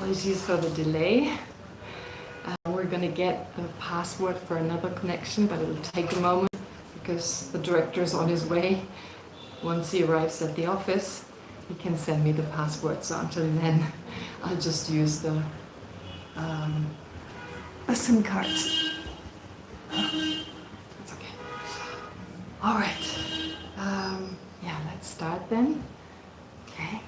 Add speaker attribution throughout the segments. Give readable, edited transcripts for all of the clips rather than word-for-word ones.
Speaker 1: Apologies for the delay. We're going to get the password for another connection, but it'll take a moment because the director is on his way. Once he arrives at the office, he can send me the password. So until then, I'll just use the SIM cards. That's okay. All right. Yeah, let's start then. Okay.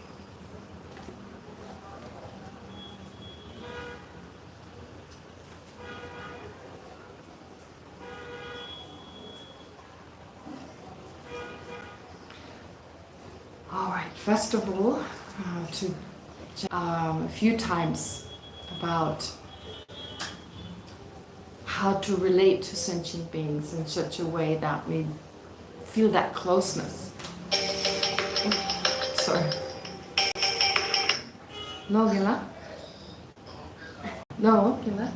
Speaker 1: All right. First of all, a few times about how to relate to sentient beings in such a way that we feel that closeness. Sorry. No, Gila? No, Gila?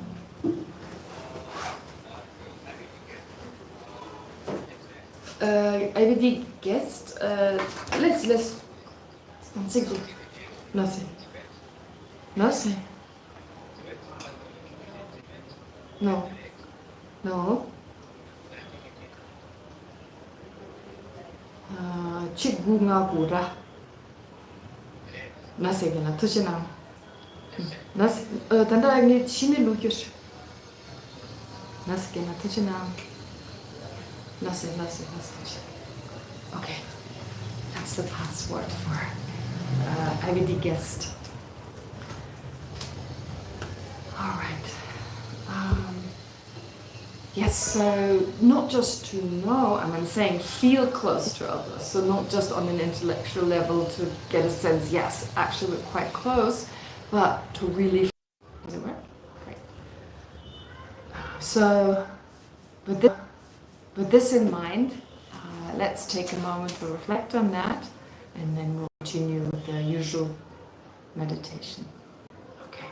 Speaker 1: I already guessed. Let's. Nothing. Nothing. No. No. Chick bunga pura. Nothing. Gila. Tushina. Nothing. Tanda agni shini lukyush. Nothing. Gila. Tushina. Nothing. Okay. That's the password for IVD guest. All right. Yes, so not just to know, I'm saying feel close to others. So not just on an intellectual level to get a sense, yes, actually we're quite close, but to really. Does it work? Great. So, with this in mind, let's take a moment to reflect on that, and then we'll continue with the usual meditation. Okay.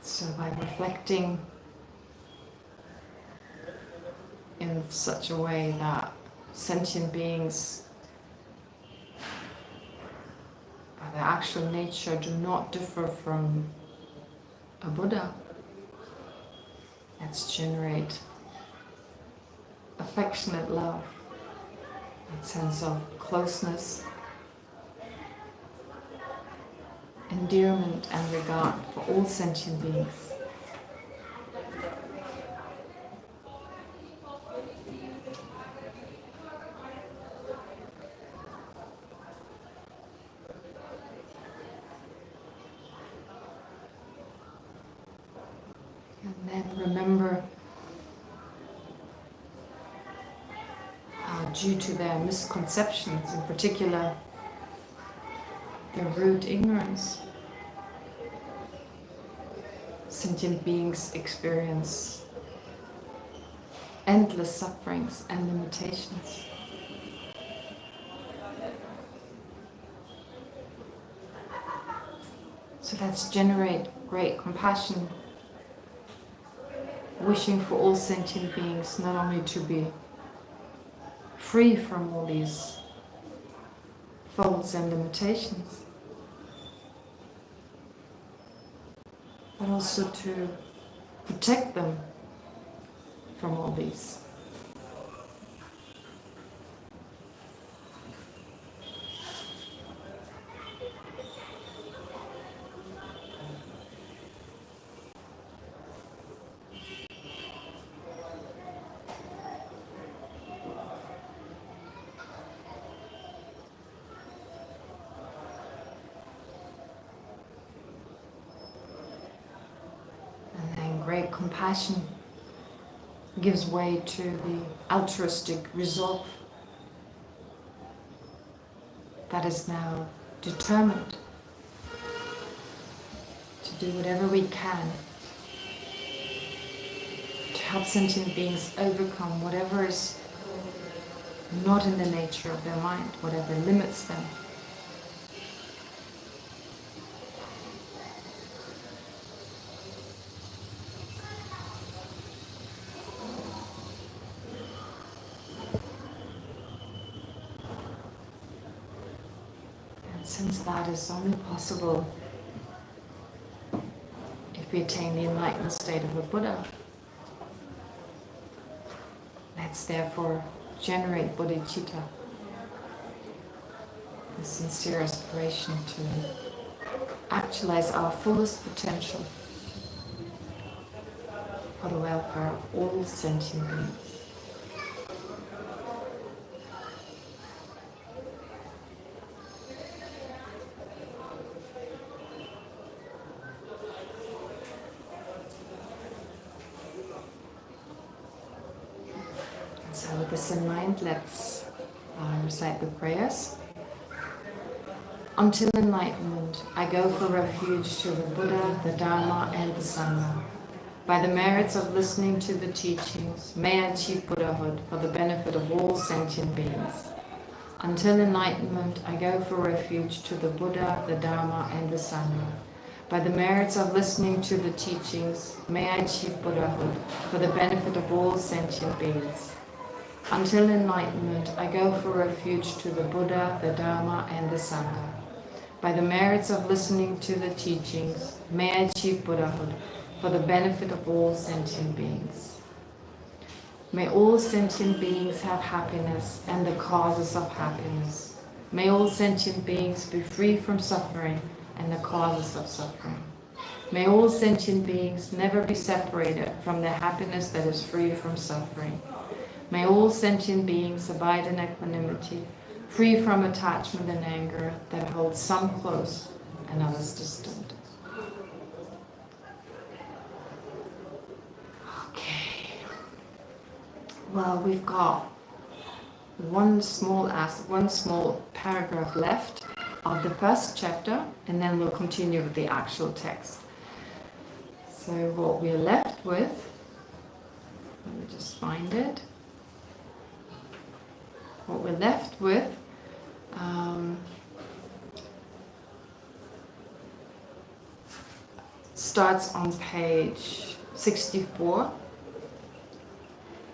Speaker 1: So by reflecting in such a way that sentient beings, by their actual nature, do not differ from a Buddha, let's generate affectionate love, that sense of closeness, endearment and regard for all sentient beings. And then remember how, due to their misconceptions, in particular their rude ignorance, sentient beings experience endless sufferings and limitations. So let's generate great compassion, wishing for all sentient beings not only to be free from all these faults and limitations, but also to protect them from all these. Great compassion gives way to the altruistic resolve that is now determined to do whatever we can to help sentient beings overcome whatever is not in the nature of their mind, whatever limits them. And since that is only possible if we attain the enlightened state of a Buddha, let's therefore generate bodhicitta, the sincere aspiration to actualize our fullest potential for the welfare of all sentient beings. So with this in mind, let's recite the prayers. Until enlightenment, I go for refuge to the Buddha, the Dharma, and the Sangha. By the merits of listening to the teachings, may I achieve Buddhahood for the benefit of all sentient beings. Until enlightenment, I go for refuge to the Buddha, the Dharma, and the Sangha. By the merits of listening to the teachings, may I achieve Buddhahood for the benefit of all sentient beings. Until enlightenment, I go for refuge to the Buddha, the Dharma, and the Sangha. By the merits of listening to the teachings, may I achieve Buddhahood for the benefit of all sentient beings. May all sentient beings have happiness and the causes of happiness. May all sentient beings be free from suffering and the causes of suffering. May all sentient beings never be separated from the happiness that is free from suffering. May all sentient beings abide in equanimity, free from attachment and anger that holds some close and others distant. Okay. Well, we've got one small paragraph left of the first chapter, and then we'll continue with the actual text. So what we're left with, let me just find it. What we're left with starts on page 64.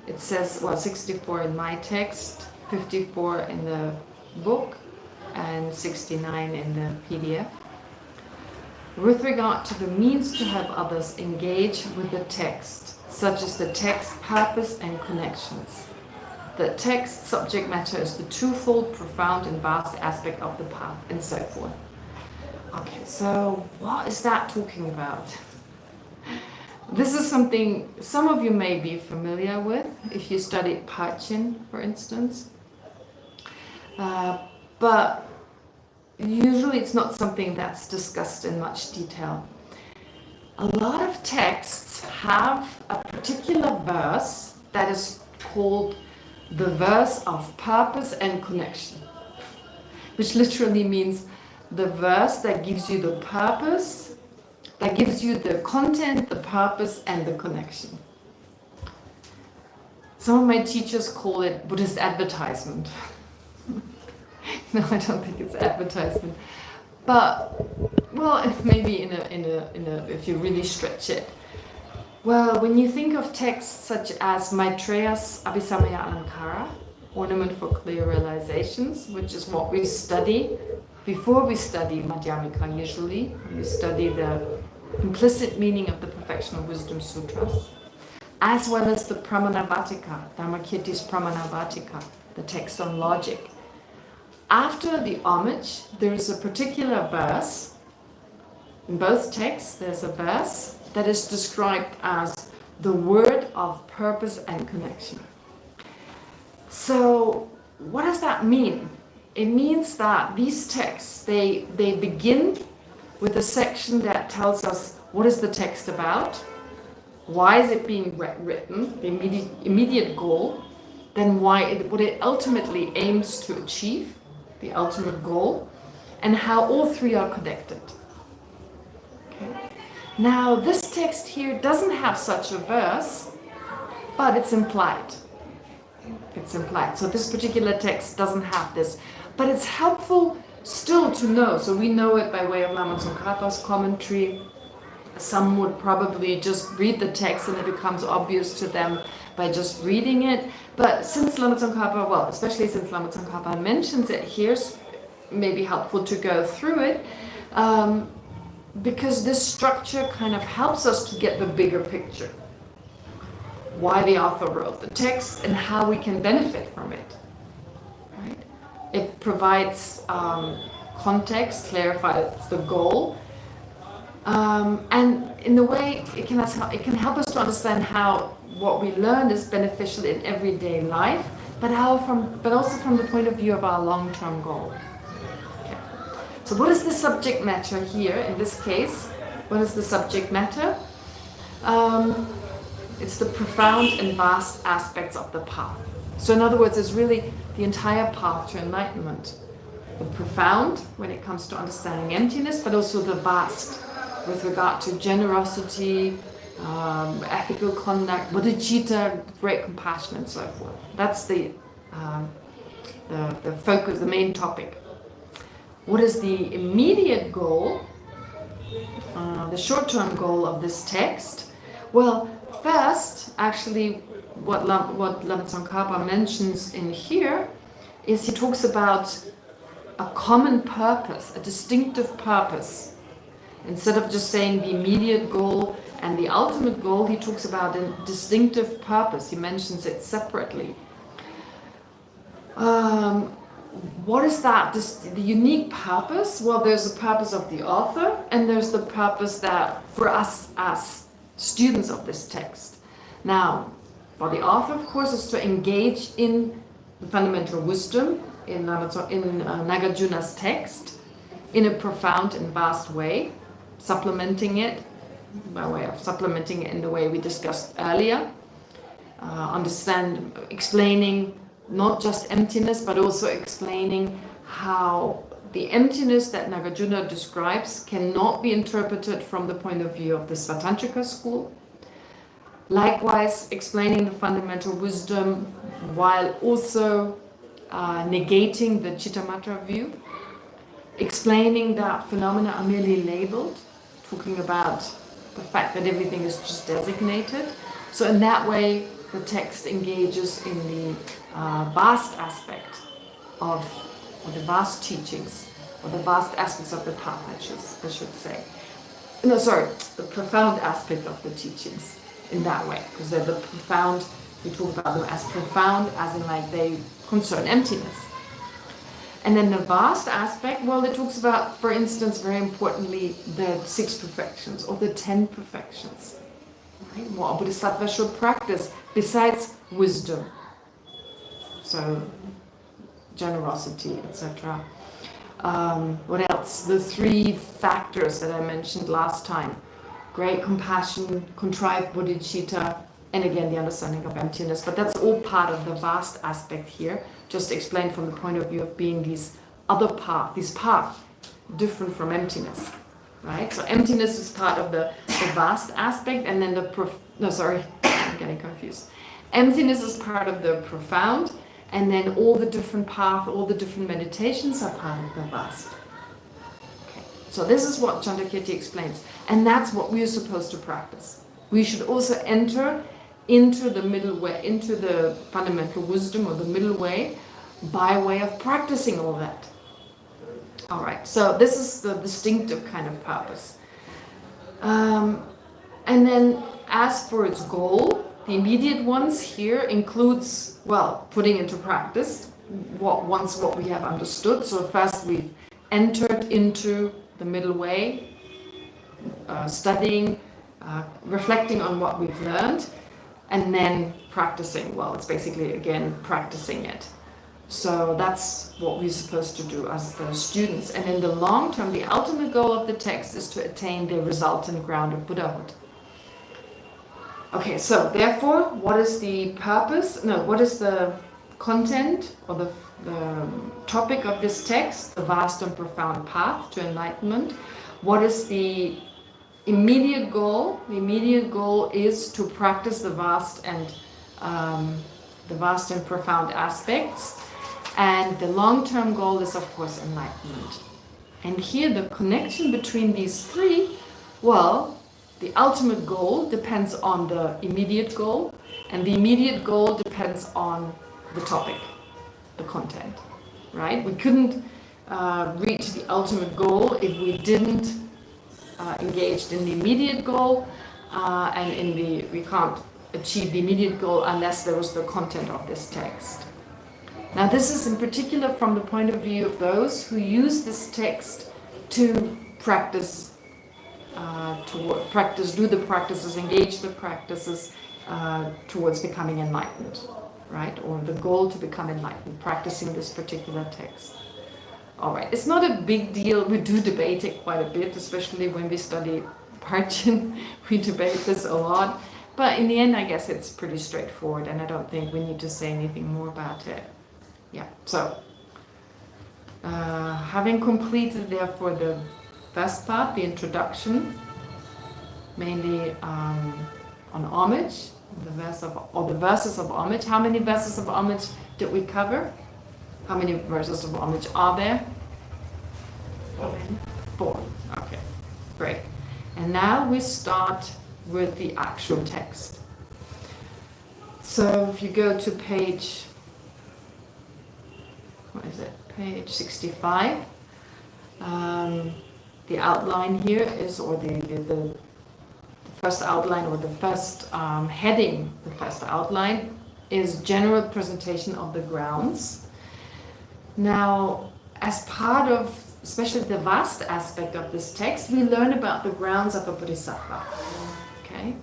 Speaker 1: It says, well, 64 in my text, 54 in the book, and 69 in the PDF. With regard to the means to help others engage with the text, such as the text purpose and connections. The text subject matter is the twofold, profound and vast aspect of the path, and so forth. Okay, so what is that talking about? This is something some of you may be familiar with if you studied Pachin, for instance. But usually it's not something that's discussed in much detail. A lot of texts have a particular verse that is called the verse of purpose and connection, which literally means the verse that gives you the purpose, that gives you the content, the purpose, and the connection. Some of my teachers call it Buddhist advertisement. No, I don't think it's advertisement, but well, maybe in a if you really stretch it. Well, when you think of texts such as Maitreya's Abhisamaya Alankara, Ornament for Clear Realizations, which is what we study before we study Madhyamika usually, we study the implicit meaning of the Perfection of Wisdom Sutras, as well as the Pramanavartika, Dharmakirti's Pramanavartika, the text on logic. After the homage, there is a particular verse. In both texts, there's a verse that is described as the word of purpose and connection. So what does that mean? It means that these texts, they begin with a section that tells us what is the text about, why is it being written, the immediate goal, then what it ultimately aims to achieve, the ultimate goal, and how all three are connected. Okay. Now, this text here doesn't have such a verse, but it's implied. It's implied. So this particular text doesn't have this, but it's helpful still to know. So we know it by way of Lama Tsongkhapa's commentary. Some would probably just read the text and it becomes obvious to them by just reading it. But since Lama Tsongkhapa, well, especially since Lama Tsongkhapa mentions it here, it's maybe helpful to go through it, because this structure kind of helps us to get the bigger picture. Why the author wrote the text and how we can benefit from it. Right? It provides context, clarifies the goal, and in the way it can help us to understand how what we learned is beneficial in everyday life, but also from the point of view of our long-term goal. Okay. So what is the subject matter here in this case? What is the subject matter? It's the profound and vast aspects of the path. So in other words, it's really the entire path to enlightenment. The profound when it comes to understanding emptiness, but also the vast with regard to generosity, ethical conduct, bodhicitta, great compassion, and so forth. That's the focus, the main topic. What is the immediate goal, the short-term goal of this text? Well, first, actually, what Lama Tsongkhapa mentions in here is he talks about a common purpose, a distinctive purpose. Instead of just saying the immediate goal and the ultimate goal, he talks about a distinctive purpose. He mentions it separately. What is that? The unique purpose? Well, there's the purpose of the author, and there's the purpose that for us as students of this text. Now, for the author, of course, is to engage in the fundamental wisdom in Nagarjuna's text in a profound and vast way, supplementing it by way of supplementing it in the way we discussed earlier, explaining not just emptiness, but also explaining how the emptiness that Nagarjuna describes cannot be interpreted from the point of view of the Svatantrika school. Likewise, explaining the fundamental wisdom while also negating the Chittamatra view, explaining that phenomena are merely labeled, talking about the fact that everything is just designated. So in that way, the text engages in the vast aspect of, or the vast teachings, or the vast aspects of the path, I should say. No, sorry, the profound aspect of the teachings in that way, because they're the profound, we talk about them as profound, as in like they concern emptiness. And then the vast aspect, well, it talks about, for instance, very importantly, the 6 perfections or the 10 perfections. Right? What a bodhisattva should practice besides wisdom. So, generosity, etc. What else? The 3 factors that I mentioned last time. Great compassion, contrived bodhicitta, and again the understanding of emptiness. But that's all part of the vast aspect here, just explained from the point of view of being these other paths, these paths different from emptiness. Right? So emptiness is part of the vast aspect, and then I'm getting confused. Emptiness is part of the profound, and then all the different paths, all the different meditations are part of the vast. Okay. So this is what Chandrakirti explains, and that's what we are supposed to practice. We should also enter into the middle way, into the fundamental wisdom or the middle way, by way of practicing all that. All right, so this is the distinctive kind of purpose. And then as for its goal, the immediate ones here includes, well, putting into practice what we have understood. So first we've entered into the middle way, studying, reflecting on what we've learned, and then practicing. Well, it's basically, again, practicing it. So that's what we're supposed to do as the students. And in the long term, the ultimate goal of the text is to attain the resultant ground of Buddhahood. Okay, so therefore, what is the purpose? No, what is the content or the topic of this text? The vast and profound path to enlightenment. What is the immediate goal? The immediate goal is to practice the vast and the vast and profound aspects. And the long-term goal is, of course, enlightenment. And here the connection between these three, well, the ultimate goal depends on the immediate goal, and the immediate goal depends on the topic, the content, right? We couldn't reach the ultimate goal if we didn't engage in the immediate goal, and we can't achieve the immediate goal unless there was the content of this text. Now this is in particular from the point of view of those who use this text to practice, do the practices, engage the practices towards becoming enlightened, right? Or the goal to become enlightened, practicing this particular text. All right, it's not a big deal. We do debate it quite a bit, especially when we study Parchen. We debate this a lot. But in the end, I guess it's pretty straightforward, and I don't think we need to say anything more about it. Yeah, so having completed therefore the first part, the introduction, mainly on homage, the verses of homage. How many verses of homage did we cover? How many verses of homage are there? 4. Okay, great. And now we start with the actual text. So if you go to page, what is it? Page 65. The outline here is, or the first outline, or the first heading, the first outline is general presentation of the grounds. Now, as part of especially the vast aspect of this text, we learn about the grounds of a bodhisattva. Okay?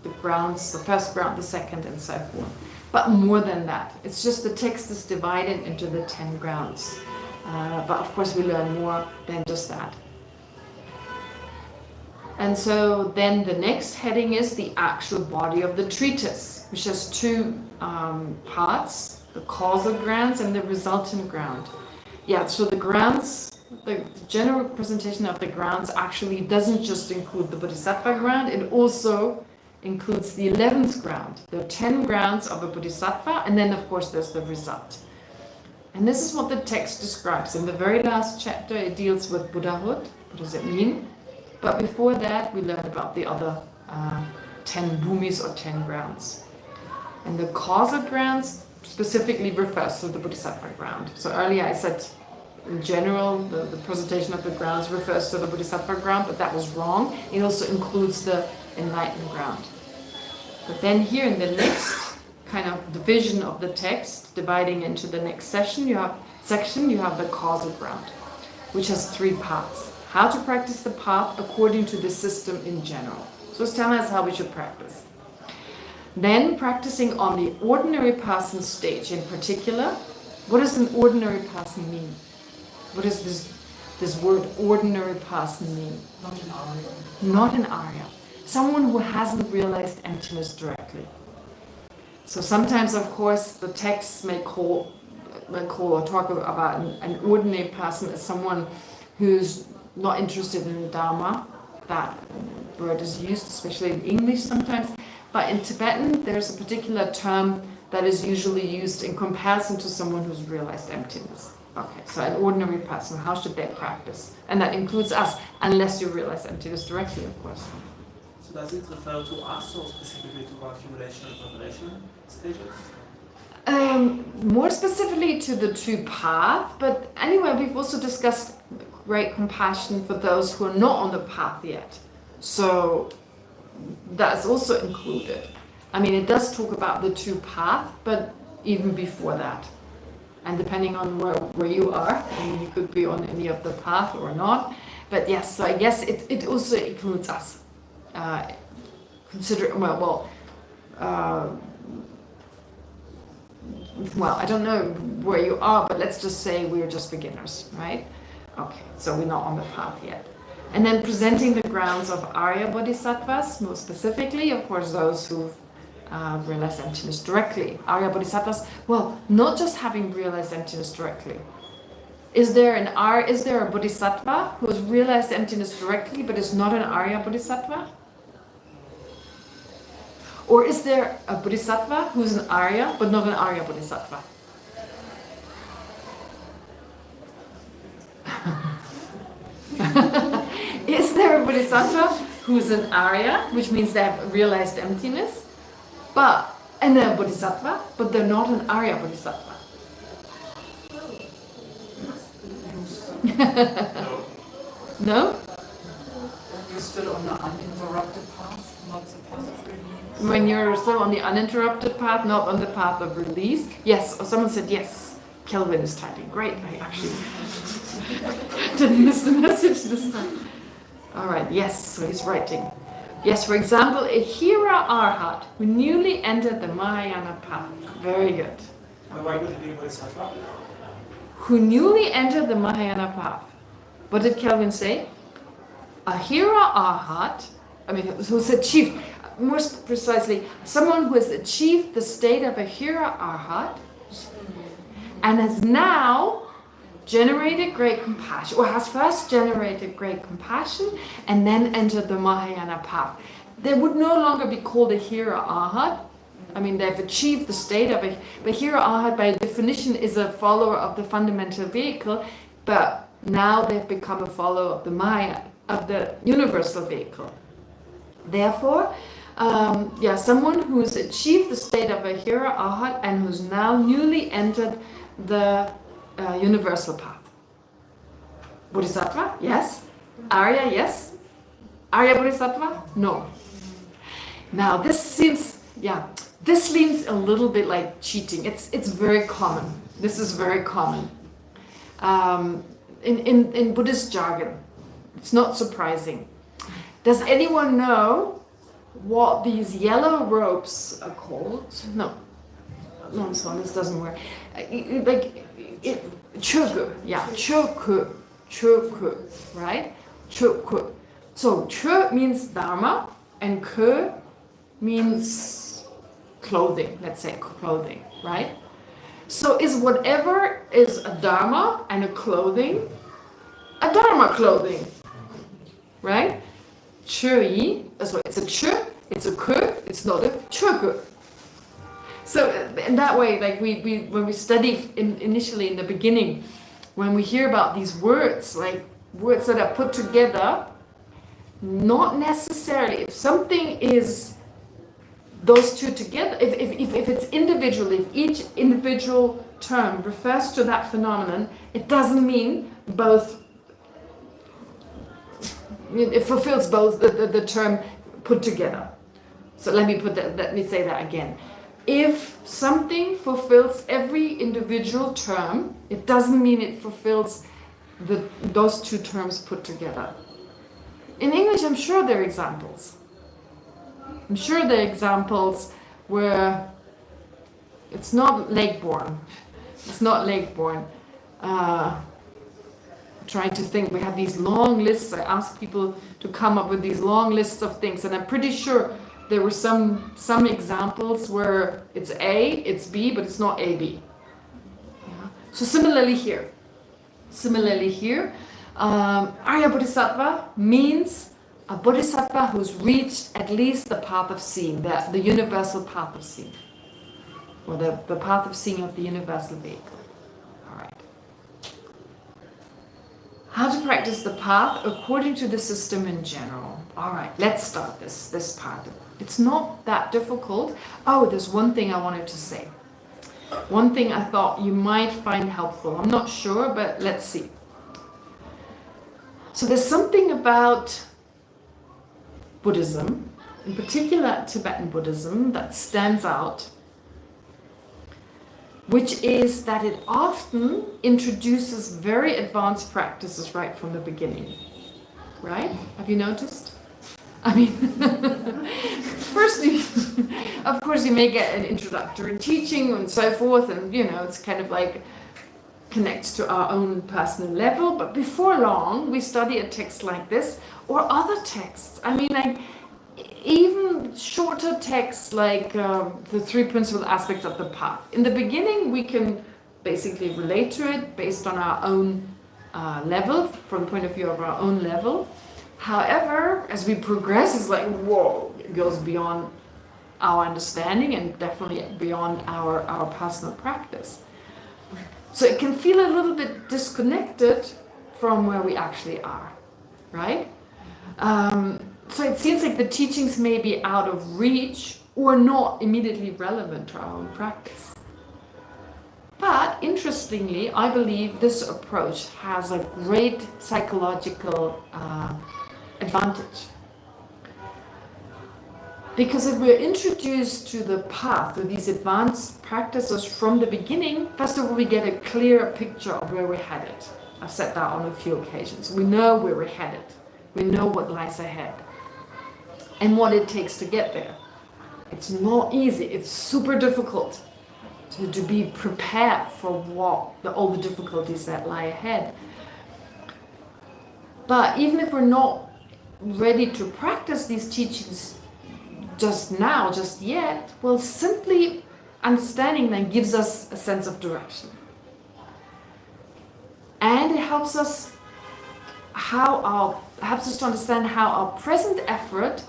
Speaker 1: The grounds, the first ground, the second, and so forth. But more than that, it's just the text is divided into the 10 grounds. But of course we learn more than just that. And so then the next heading is the actual body of the treatise, which has 2 parts, the causal grounds and the resultant ground. Yeah, so the grounds, the general presentation of the grounds actually doesn't just include the bodhisattva ground, it also includes the 11th ground. There are 10 grounds of a bodhisattva, and then of course there's the result. And this is what the text describes. In the very last chapter it deals with Buddhahood. What does it mean? But before that we learn about the other 10 bhumis or 10 grounds. And the causal grounds specifically refers to the bodhisattva ground. So earlier I said in general the presentation of the grounds refers to the bodhisattva ground, but that was wrong. It also includes the enlightened ground. But then here in the next kind of division of the text, dividing into the next section, you have the causal ground, which has 3 parts. How to practice the path according to the system in general. So it's telling us how we should practice. Then practicing on the ordinary person stage in particular. What does an ordinary person mean? What does this word ordinary person mean?
Speaker 2: Not an Arya.
Speaker 1: Not an Arya. Someone who hasn't realized emptiness directly. So sometimes, of course, the texts may call or talk about an ordinary person as someone who's not interested in the Dharma. That word is used, especially in English sometimes. But in Tibetan, there's a particular term that is usually used in comparison to someone who's realized emptiness. Okay, so an ordinary person, how should they practice? And that includes us, unless you realize emptiness directly, of course.
Speaker 2: So does it refer to us or specifically to our accumulation and preparation stages?
Speaker 1: More specifically to the 2 path, but anyway, we've also discussed great compassion for those who are not on the path yet. So that's also included. I mean, it does talk about the 2 path, but even before that. And depending on where you are, I mean, you could be on any of the path or not. But yes, so I guess it also includes us. I don't know where you are, but let's just say we're just beginners, right? Okay, so we're not on the path yet. And then presenting the grounds of Arya Bodhisattvas, more specifically, of course, those who've realized emptiness directly. Arya Bodhisattvas, well, not just having realized emptiness directly. Is there a Bodhisattva who has realized emptiness directly, but is not an Arya Bodhisattva? Or is there a bodhisattva who's an Arya, but not an Arya bodhisattva? Is there a bodhisattva who's an Arya, which means they have realized emptiness, and they're a bodhisattva, but they're not an Arya bodhisattva? No?
Speaker 3: You're still on the uninterrupted path, not the path of release.
Speaker 1: When you're still on the uninterrupted path, not on the path of release? Yes, or someone said yes. Kelvin is typing. Great, I actually didn't miss the message this time. All right, yes, so he's writing. Yes, for example, a Hira Arhat who newly entered the Mahayana path. Very good.
Speaker 2: Why would it be Bodhisattva?
Speaker 1: Who newly entered the Mahayana path. What did Kelvin say? A Hira Arhat, who's achieved, more precisely, someone who has achieved the state of a Hira Arhat and has now generated great compassion, or has first generated great compassion and then entered the Mahayana path. They would no longer be called a Hira Arhat. They've achieved the state of a... But Hira Arhat, by definition, is a follower of the fundamental vehicle, but now they've become a follower of the Maya, of the universal vehicle. Therefore, someone who's achieved the state of a Hira Arhat and who's now newly entered the universal path. Bodhisattva? Yes. Arya? Yes. Arya Bodhisattva? No. Now this seems a little bit like cheating. It's very common. This is very common. In Buddhist jargon. It's not surprising. Does anyone know what these yellow ropes are called? No, this doesn't work. Choku, choku, right? Choku. So cho means dharma and ku means clothing. Let's say clothing, right? So is whatever is a dharma and a clothing, a dharma clothing, right? Chui, so it's a chu, it's a ku, it's not a choku. So in that way, like we when we study initially in the beginning, when we hear about these words, like words that are put together, not necessarily, if something is those two together, if it's individual, if each individual term refers to that phenomenon, it doesn't mean both, it fulfills both the term put together. So let me say that again. If something fulfills every individual term, it doesn't mean it fulfills those two terms put together. In English, I'm sure there are examples. I'm sure there are examples where it's not Lake-born. It's not Lake-born. Trying to think, we have these long lists. I asked people to come up with these long lists of things, and I'm pretty sure there were some examples where it's A, it's B, but it's not AB. Yeah. So similarly here, Arya Bodhisattva means a Bodhisattva who's reached at least the path of seeing, the universal path of seeing, or the path of seeing of the universal vehicle. All right. How to practice the path according to the system in general. All right, let's start this part. It's not that difficult. Oh, there's one thing I wanted to say. One thing I thought you might find helpful. I'm not sure, but let's see. So there's something about Buddhism, in particular Tibetan Buddhism, that stands out, which is that it often introduces very advanced practices right from the beginning. Right? Have you noticed? Firstly, of course, you may get an introductory teaching and so forth, and it's kind of like connects to our own personal level, but before long we study a text like this or other texts. Like even shorter texts like the three principal aspects of the path. In the beginning we can basically relate to it based on our own level, from the point of view of our own level. However, as we progress, it's like, whoa, it goes beyond our understanding and definitely beyond our personal practice. So it can feel a little bit disconnected from where we actually are, right? So it seems like the teachings may be out of reach or not immediately relevant to our own practice. But interestingly, I believe this approach has a great psychological advantage. Because if we're introduced to the path, to these advanced practices from the beginning, first of all, we get a clear picture of where we're headed. I've said that on a few occasions. We know where we're headed. We know what lies ahead and what it takes to get there. It's not easy. It's super difficult to be prepared for all the difficulties that lie ahead. But even if we're not ready to practice these teachings just now, just yet, well, simply understanding them gives us a sense of direction. And it helps us to understand how our present effort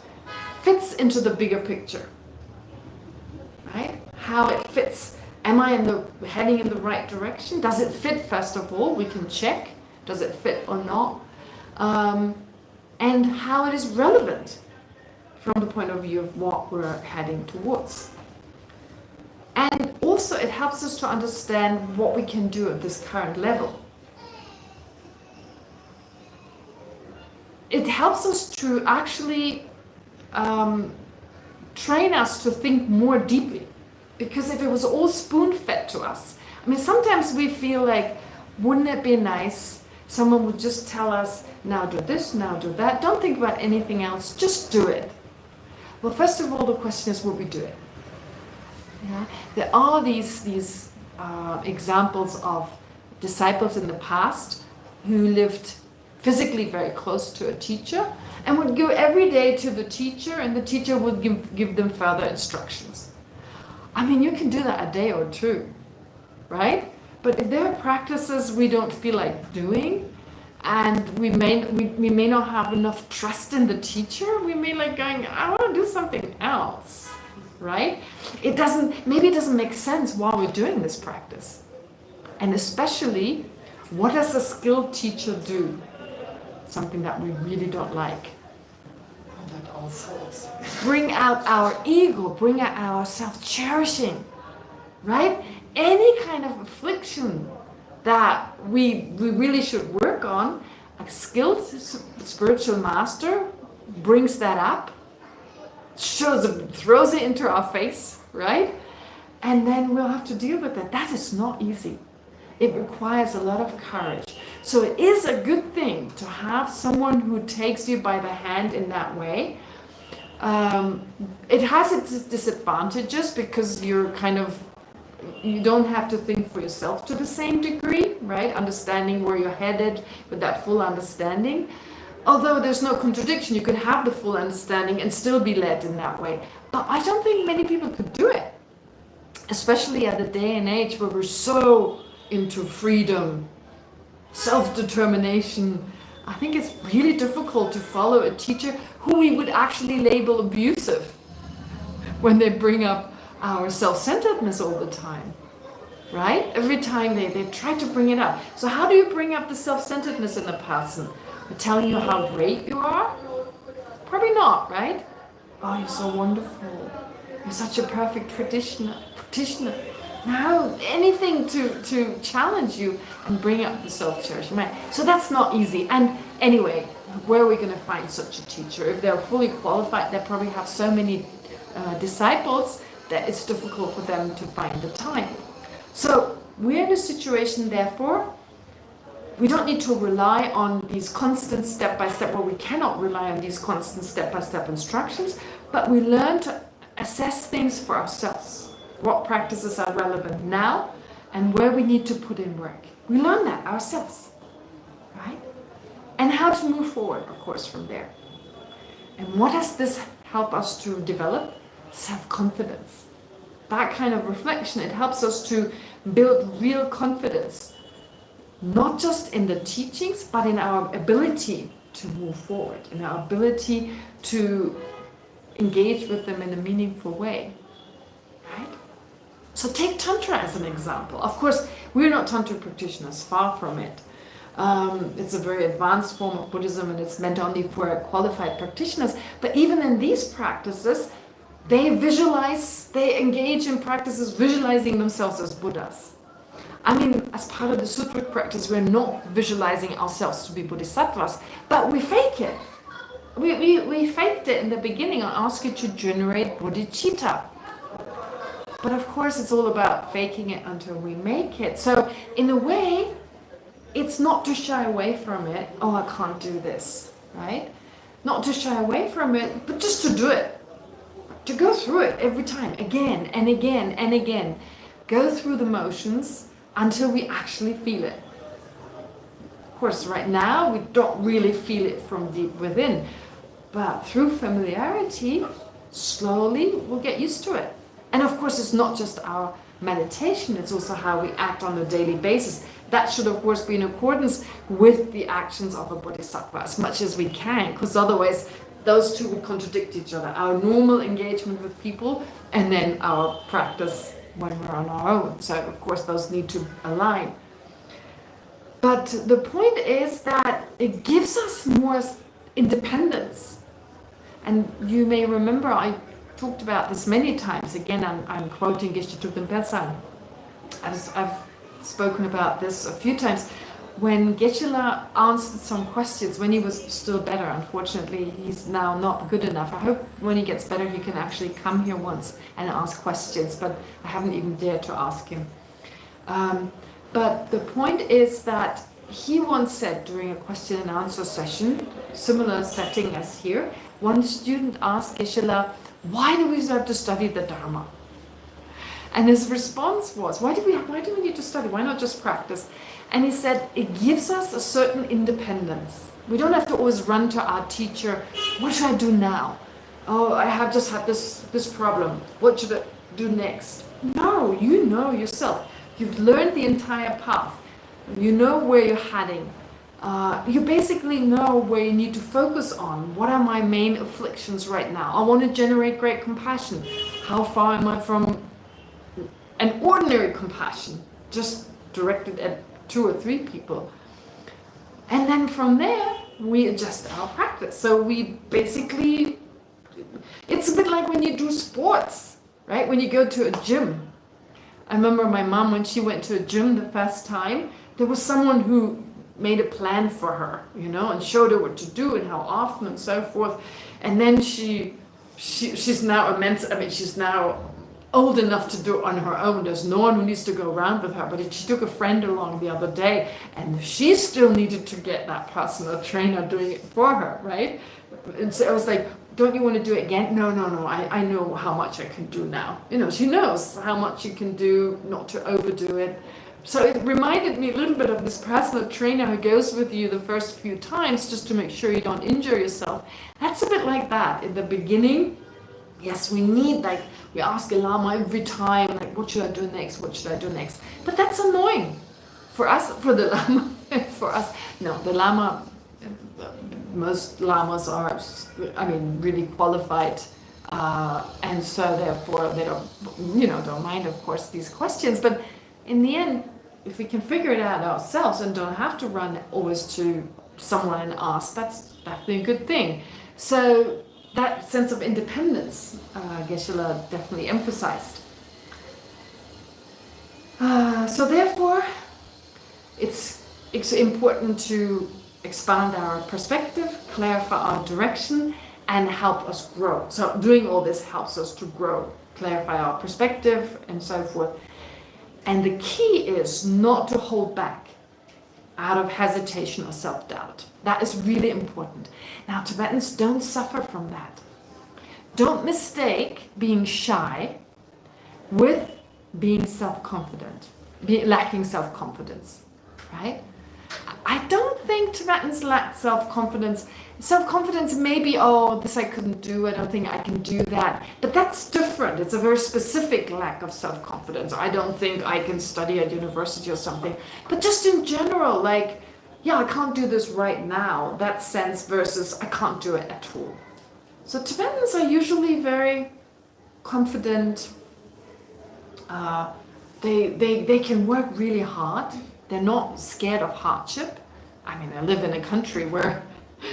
Speaker 1: fits into the bigger picture. Right? How it fits. Am I heading in the right direction? Does it fit, first of all? We can check. Does it fit or not? And how it is relevant from the point of view of what we're heading towards. And also it helps us to understand what we can do at this current level. It helps us to actually train us to think more deeply. Because if it was all spoon-fed to us, I mean, sometimes we feel like, wouldn't it be nice someone would just tell us, now do this, now do that, don't think about anything else, just do it. Well, first of all, the question is, would we do it? Yeah? There are these examples of disciples in the past who lived physically very close to a teacher and would go every day to the teacher, and the teacher would give them further instructions. I mean, you can do that a day or two, right? But if there are practices we don't feel like doing, and we may not have enough trust in the teacher, we may like going, I want to do something else, right? Maybe it doesn't make sense while we're doing this practice. And especially, what does a skilled teacher do? Something that we really don't like.
Speaker 3: That all thoughts.
Speaker 1: Bring out our ego, bring out our self-cherishing, right? Any kind of affliction that we really should work on, a skilled spiritual master brings that up, throws it into our face, right? And then we'll have to deal with it. That is not easy. It requires a lot of courage. So it is a good thing to have someone who takes you by the hand in that way. It has its disadvantages because you don't have to think for yourself to the same degree, right? Understanding where you're headed with that full understanding. Although there's no contradiction, you could have the full understanding and still be led in that way. But I don't think many people could do it. Especially at the day and age where we're so into freedom, self-determination. I think it's really difficult to follow a teacher who we would actually label abusive when they bring up our self-centeredness all the time, right? Every time they try to bring it up. So how do you bring up the self-centeredness in a person? By telling you how great you are? Probably not, right? Oh, you're so wonderful. You're such a perfect practitioner. No, anything to challenge you and bring up the self-cherishing mind. So that's not easy. And anyway, where are we going to find such a teacher? If they're fully qualified, they probably have so many disciples that it's difficult for them to find the time. So we're in a situation, therefore, we don't need to rely on these constant step-by-step, well, we cannot rely on these constant step-by-step instructions, but we learn to assess things for ourselves. What practices are relevant now and where we need to put in work. We learn that ourselves, right? And how to move forward, of course, from there. And what does this help us to develop? Self-confidence. That kind of reflection, it helps us to build real confidence, not just in the teachings, but in our ability to move forward, in our ability to engage with them in a meaningful way, right? So take Tantra as an example. Of course, we're not Tantra practitioners, far from it. It's a very advanced form of Buddhism and it's meant only for qualified practitioners. But even in these practices, they engage in practices visualizing themselves as Buddhas. I mean, as part of the sutric practice, we're not visualizing ourselves to be bodhisattvas, but we fake it. We faked it in the beginning. I ask you to generate bodhicitta. But of course, it's all about faking it until we make it. So in a way, it's not to shy away from it. Oh, I can't do this, right? Not to shy away from it, but just to do it. To go through it every time, again and again and again. Go through the motions until we actually feel it. Of course, right now, we don't really feel it from deep within. But through familiarity, slowly, we'll get used to it. And of course, it's not just our meditation, it's also how we act on a daily basis. That should, of course, be in accordance with the actions of a bodhisattva as much as we can, because otherwise those two would contradict each other. Our normal engagement with people and then our practice when we're on our own. So, of course, those need to align. But the point is that it gives us more independence. And you may remember I talked about this many times. Again, I'm quoting Geshe Thupten Persang. I've spoken about this a few times. When Geshe-la answered some questions, when he was still better, unfortunately, he's now not good enough. I hope when he gets better, he can actually come here once and ask questions, but I haven't even dared to ask him. But the point is that he once said during a question and answer session, similar setting as here, one student asked Geshe-la, why do we have to study the Dharma? And his response was, why do we need to study? Why not just practice? And he said, it gives us a certain independence. We don't have to always run to our teacher. What should I do now? Oh, I have just had this problem. What should I do next? No, you know yourself. You've learned the entire path. You know where you're heading. You basically know where you need to focus on. What are my main afflictions right now? I want to generate great compassion. How far am I from an ordinary compassion, just directed at 2 or 3 people? And then from there, we adjust our practice. So we basically, it's a bit like when you do sports, right? When you go to a gym. I remember my mom, when she went to a gym the first time, there was someone who made a plan for her, you know, and showed her what to do and how often and so forth. And then she's now she's now old enough to do it on her own. There's no one who needs to go around with her. But she took a friend along the other day, and she still needed to get that personal trainer doing it for her, right? And so I was like, don't you want to do it again? No, I know how much I can do now. You know, she knows how much you can do, not to overdo it. So it reminded me a little bit of this personal trainer who goes with you the first few times just to make sure you don't injure yourself. That's a bit like that. In the beginning, yes, we ask a Lama every time, like, what should I do next? What should I do next? But that's annoying. For us, for the Lama, for us, no, the Lama, most Lamas are, really qualified. And so therefore they don't mind, of course, these questions. But in the end, if we can figure it out ourselves and don't have to run always to someone and ask, that's definitely a good thing. So that sense of independence, Geshe-la definitely emphasized. So therefore, it's important to expand our perspective, clarify our direction, and help us grow. So doing all this helps us to grow, clarify our perspective, and so forth. And the key is not to hold back out of hesitation or self-doubt. That is really important. Now, Tibetans don't suffer from that. Don't mistake being shy with being self-confident, lacking self-confidence, right? I don't think Tibetans lack self-confidence. Self-confidence may be, oh, this I couldn't do, I don't think I can do that. But that's different. It's a very specific lack of self-confidence. I don't think I can study at university or something. But just in general, like, yeah, I can't do this right now. That sense versus I can't do it at all. So Tibetans are usually very confident. They can work really hard. They're not scared of hardship. I mean, I live in a country where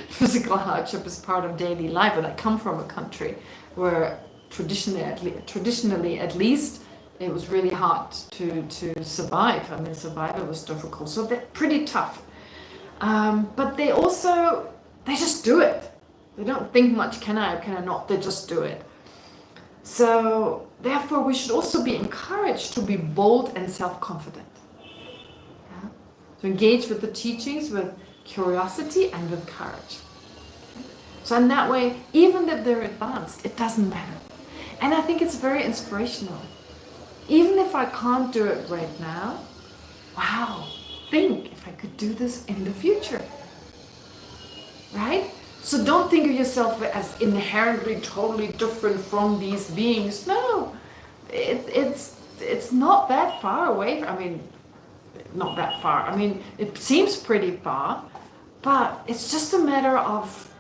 Speaker 1: physical hardship is part of daily life, and I come from a country where traditionally at least, it was really hard to survive. I mean, survival was difficult. So they're pretty tough. But they just do it. They don't think much, can I or can I not? They just do it. So therefore, we should also be encouraged to be bold and self-confident. Yeah? To engage with the teachings with curiosity and with courage. So in that way, even if they're advanced, it doesn't matter. And I think it's very inspirational. Even if I can't do it right now, wow, think if I could do this in the future. Right? So don't think of yourself as inherently totally different from these beings. No, it's not that far away. I mean, not that far. I mean, it seems pretty far, but it's just a matter of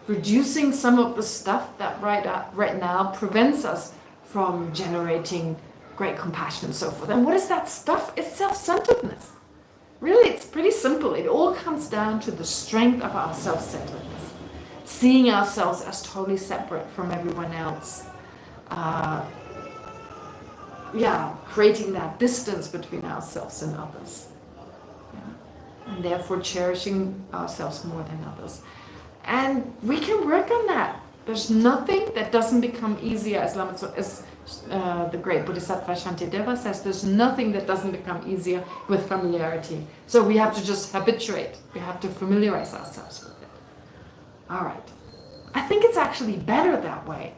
Speaker 1: reducing some of the stuff that right now prevents us from generating great compassion and so forth. And what is that stuff? It's self-centeredness. Really, it's pretty simple. It all comes down to the strength of our self-centeredness. Seeing ourselves as totally separate from everyone else. Creating that distance between ourselves and others. Yeah? And therefore cherishing ourselves more than others. And we can work on that. There's nothing that doesn't become easier, as the great Bodhisattva Shantideva says, there's nothing that doesn't become easier with familiarity. So we have to just habituate. We have to familiarize ourselves with it. All right. I think it's actually better that way,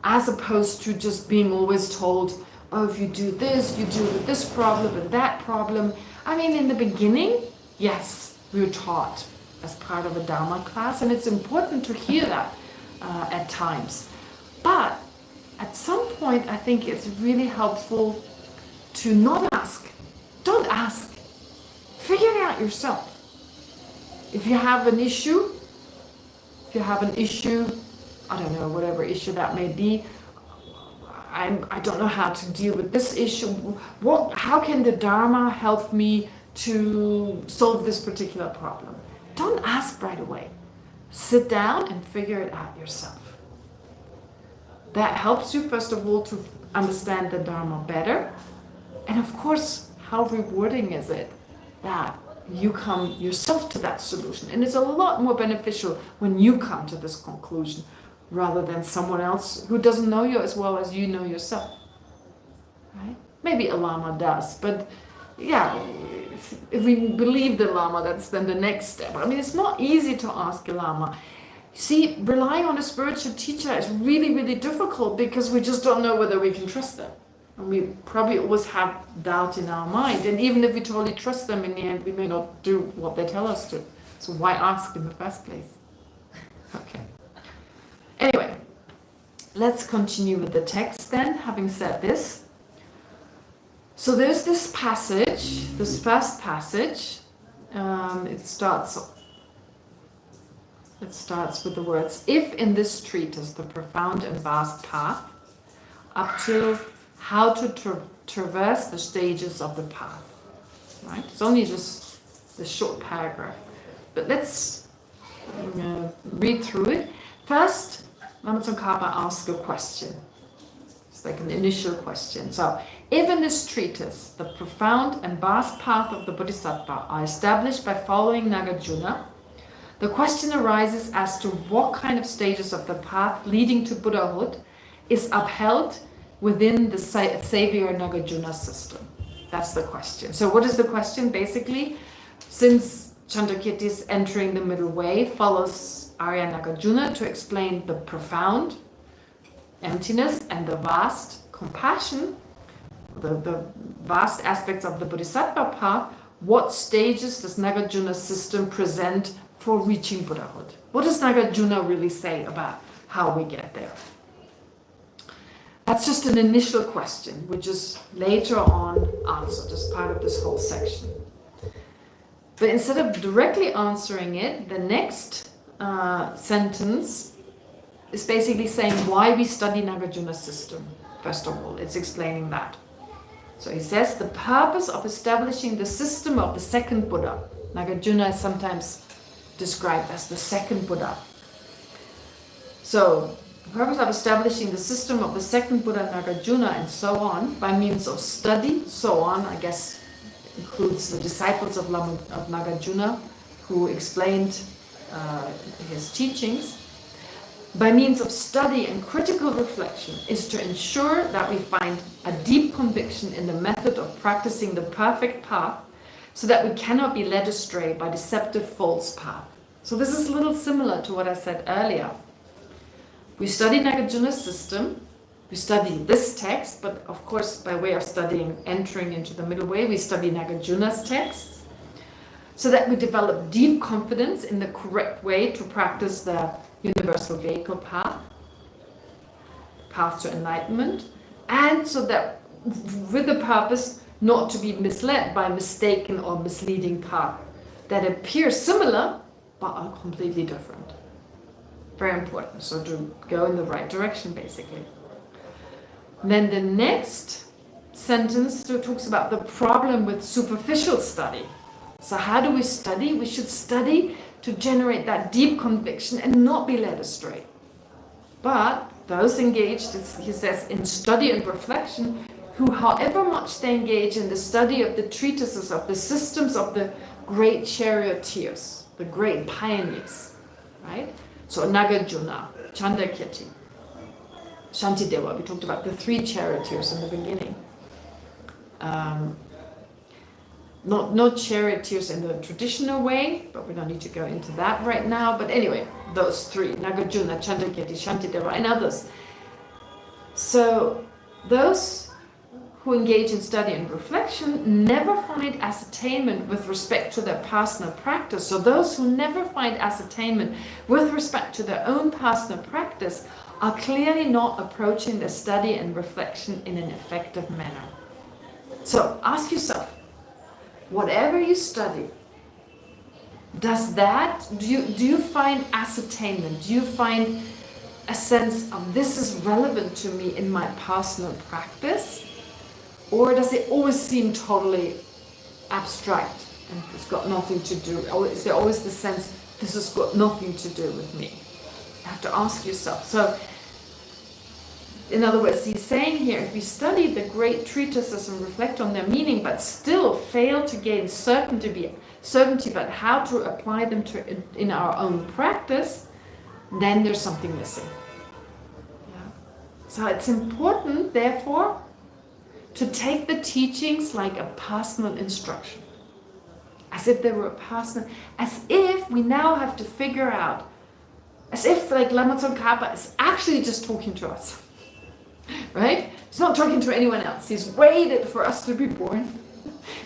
Speaker 1: as opposed to just being always told, oh, if you do this, you deal with this problem and that problem. I mean, in the beginning, yes, we were taught as part of a Dharma class, and it's important to hear that at times. But at some point, I think it's really helpful to not ask. Don't ask. Figure it out yourself. If you have an issue, I don't know, whatever issue that may be, I don't know how to deal with this issue. How can the Dharma help me to solve this particular problem? Don't ask right away. Sit down and figure it out yourself. That helps you, first of all, to understand the Dharma better. And of course, how rewarding is it that you come yourself to that solution? And it's a lot more beneficial when you come to this conclusion rather than someone else who doesn't know you as well as you know yourself. Right? Maybe a Lama does, but yeah, if we believe the Lama, that's then the next step. I mean, it's not easy to ask a Lama. See, relying on a spiritual teacher is really, really difficult because we just don't know whether we can trust them. And we probably always have doubt in our mind. And even if we totally trust them, in the end, we may not do what they tell us to. So why ask in the first place? Okay. Anyway, let's continue with the text then, having said this. So there's this passage, this first passage. It starts with the words, if in this treatise, the profound and vast path, up to how to traverse the stages of the path. Right? It's only just this short paragraph. But let's read through it. First, Lama Tsongkhapa asks a question. It's like an initial question. So, if in this treatise, the profound and vast path of the Bodhisattva are established by following Nagarjuna, the question arises as to what kind of stages of the path leading to Buddhahood is upheld within the Savior Nagarjuna system. That's the question. So what is the question? Basically, since Chandrakirti's entering the middle way follows Arya Nagarjuna to explain the profound emptiness and the vast compassion, the vast aspects of the Bodhisattva path, what stages does Nagarjuna's system present for reaching Buddhahood? What does Nagarjuna really say about how we get there? That's just an initial question, which is later on answered as part of this whole section. But instead of directly answering it, the next sentence is basically saying why we study Nagarjuna's system. First of all, it's explaining that. So he says the purpose of establishing the system of the second Buddha. Nagarjuna is sometimes described as the second Buddha. So the purpose of establishing the system of the second Buddha, Nagarjuna, and so on, by means of study, so on, I guess includes the disciples of Nagarjuna, who explained his teachings, by means of study and critical reflection, is to ensure that we find a deep conviction in the method of practicing the perfect path, so that we cannot be led astray by deceptive false path. So this is a little similar to what I said earlier. We study Nagarjuna's system, we study this text, but of course by way of studying, entering into the middle way, we study Nagarjuna's texts, so that we develop deep confidence in the correct way to practice the universal vehicle path to enlightenment, and so that with the purpose not to be misled by mistaken or misleading path that appear similar but are completely different. Very important, so to go in the right direction basically. Then the next sentence talks about the problem with superficial study. So how do we study? We should study to generate that deep conviction and not be led astray. But those engaged, he says, in study and reflection, who however much they engage in the study of the treatises of the systems of the great charioteers, the great pioneers, right? So Nagarjuna, Chandrakirti, Shantideva, we talked about the three charioteers in the beginning. Not charioteers in the traditional way, but we don't need to go into that right now. But anyway, those three, Nagarjuna, Chandrakirti, Shantideva, and others. So those who engage in study and reflection never find ascertainment with respect to their personal practice. So those who never find ascertainment with respect to their own personal practice are clearly not approaching their study and reflection in an effective manner. So ask yourself, whatever you study, do you find ascertainment? Do you find a sense of this is relevant to me in my personal practice? Or does it always seem totally abstract and it's got nothing to do? Or is there always the sense this has got nothing to do with me? You have to ask yourself. So, in other words, he's saying here, if we study the great treatises and reflect on their meaning, but still fail to gain certainty about how to apply them in our own practice, then there's something missing. Yeah. So it's important, therefore, to take the teachings like a personal instruction, as if they were personal, as if we now have to figure out, as if like Lama Tsongkhapa is actually just talking to us, right? He's not talking to anyone else. He's waited for us to be born.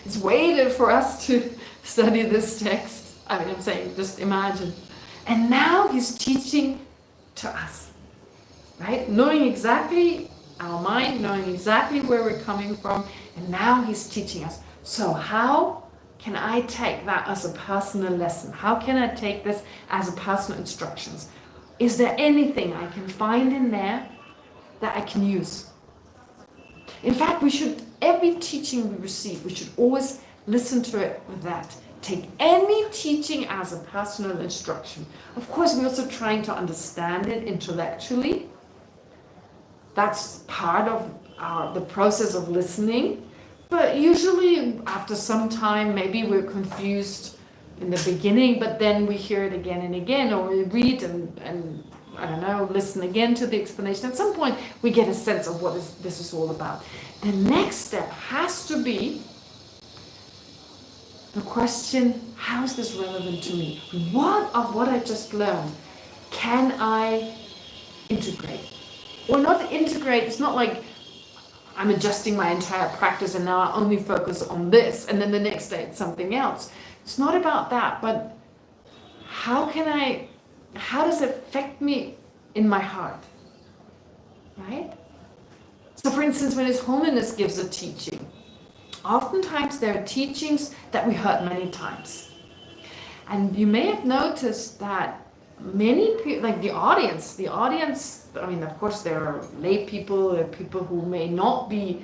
Speaker 1: He's waited for us to study this text. I mean, I'm saying, just imagine. And now he's teaching to us, right? Knowing exactly our mind, knowing exactly where we're coming from, and now he's teaching us. So how can I take that as a personal lesson? How can I take this as a personal instructions? Is there anything I can find in there that I can use? In fact, every teaching we receive, we should always listen to it with that. Take any teaching as a personal instruction. Of course, we're also trying to understand it intellectually. That's part of the process of listening. But usually after some time, maybe we're confused in the beginning, but then we hear it again and again, or we read and I don't know, listen again to the explanation. At some point, we get a sense of what this is all about. The next step has to be the question, how is this relevant to me? What of what I just learned can I integrate? Or not integrate, it's not like I'm adjusting my entire practice and now I only focus on this and then the next day it's something else. It's not about that, but how does it affect me in my heart? Right? So for instance, when His Holiness gives a teaching, oftentimes there are teachings that we heard many times. And you may have noticed that many people, like the audience, I mean, of course, there are lay people, there are people who may not be,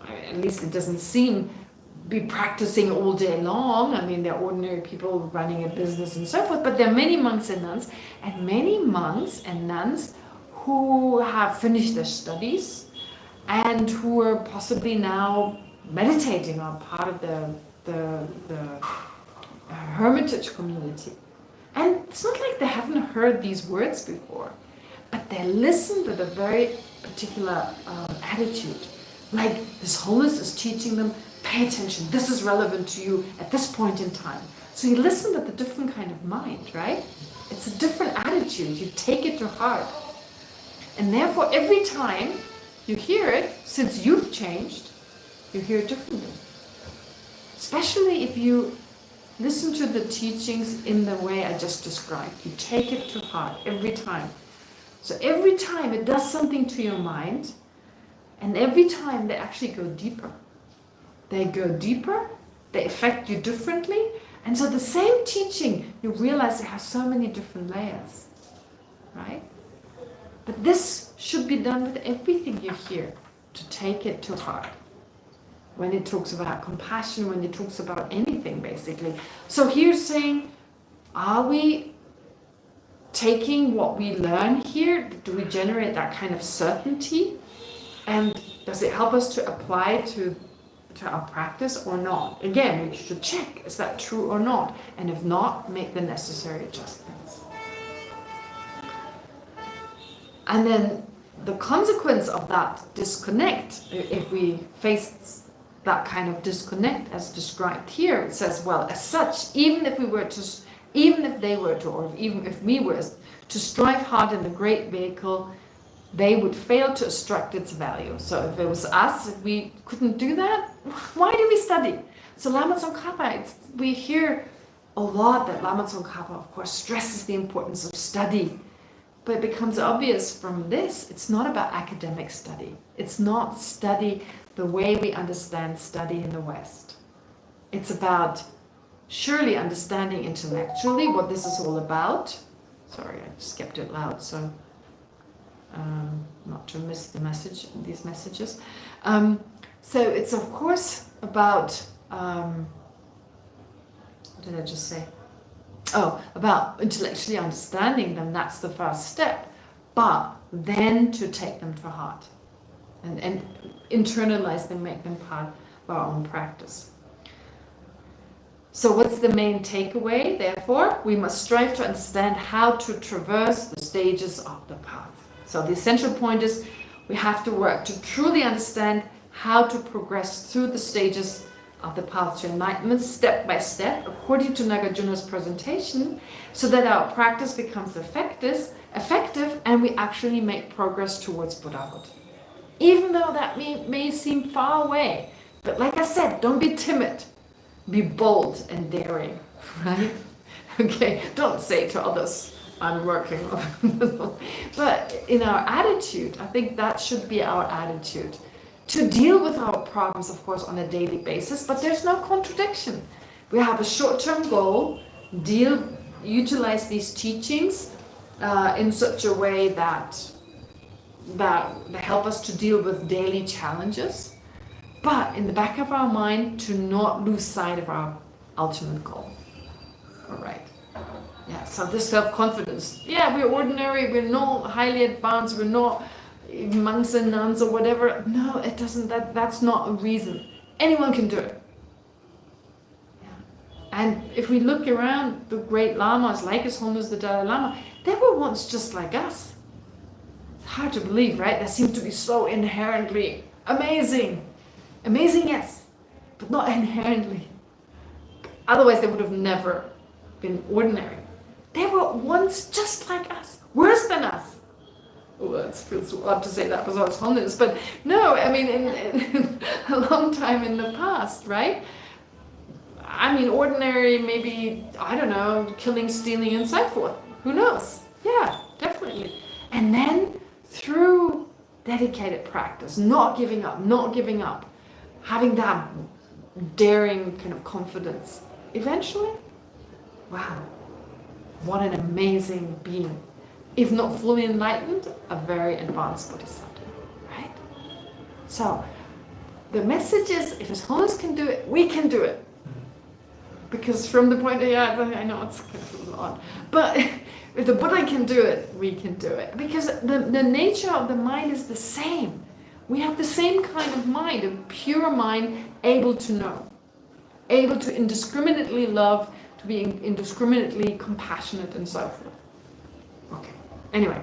Speaker 1: at least it doesn't seem, be practicing all day long. I mean, they're ordinary people running a business and so forth, but there are many monks and nuns, and many monks and nuns who have finished their studies and who are possibly now meditating on part of the hermitage community. And it's not like they haven't heard these words before, but they listen with a very particular attitude. Like this holiness is teaching them, pay attention, this is relevant to you at this point in time. So you listen with a different kind of mind, right? It's a different attitude, you take it to heart. And therefore every time you hear it, since you've changed, you hear it differently. Especially if you listen to the teachings in the way I just described. You take it to heart every time. So every time it does something to your mind, and every time they actually go deeper. They go deeper, they affect you differently, and so the same teaching, you realize it has so many different layers, right? But this should be done with everything you hear, to take it to heart. When it talks about compassion, when it talks about anything, basically. So here's saying, are we taking what we learn here? Do we generate that kind of certainty? And does it help us to apply to our practice or not? Again, we should check, is that true or not? And if not, make the necessary adjustments. And then the consequence of that disconnect, if we face that kind of disconnect as described here, it says, well, as such, even if they were to, or even if we were to strive hard in the great vehicle, they would fail to extract its value. So if it was us, if we couldn't do that, why do we study? So Lama Tsongkhapa, we hear a lot that Lama Tsongkhapa, of course, stresses the importance of study. But it becomes obvious from this, it's not about academic study. It's not study the way we understand study in the West. It's about surely understanding intellectually what this is all about. Sorry, I just kept it loud, so not to miss the message, these messages. So it's of course about, what did I just say? Oh, about intellectually understanding them, that's the first step. But then to take them to heart and internalize them, make them part of our own practice. So what's the main takeaway? Therefore, we must strive to understand how to traverse the stages of the path. So the essential point is we have to work to truly understand how to progress through the stages of the path to enlightenment, step by step, according to Nagarjuna's presentation, so that our practice becomes effective and we actually make progress towards Buddhahood. Even though that may seem far away, but like I said, don't be timid, be bold and daring, right? Okay, don't say to others, I'm working on but in our attitude, I think that should be our attitude. To deal with our problems, of course, on a daily basis, but there's no contradiction. We have a short-term goal, utilize these teachings in such a way that they help us to deal with daily challenges, but in the back of our mind, to not lose sight of our ultimate goal. All right. Yeah, so this self-confidence. Yeah, we're ordinary, we're not highly advanced, we're not monks and nuns or whatever. No, it doesn't, that's not a reason. Anyone can do it. Yeah. And if we look around, the great lamas, like His Holiness the Dalai Lama, they were once just like us. It's hard to believe, right? They seem to be so inherently amazing. Amazing, yes, but not inherently. Otherwise, they would have never been ordinary. They were once just like us, worse than us. Oh, it feels so odd to say that because I was Holiness, but no, I mean, in a long time in the past, right? I mean, ordinary, maybe, I don't know, killing, stealing, and so forth. Who knows? Yeah, definitely. And then through dedicated practice, not giving up, having that daring kind of confidence, eventually, wow, What an amazing being. If not fully enlightened, a very advanced bodhisattva, right? So, the message is, if His Holiness can do it, we can do it. Because from the point of, I know it's kind of a lot, but if the Buddha can do it, we can do it. Because the nature of the mind is the same. We have the same kind of mind, a pure mind, able to know, able to indiscriminately love, to be indiscriminately compassionate and so forth. Okay, anyway.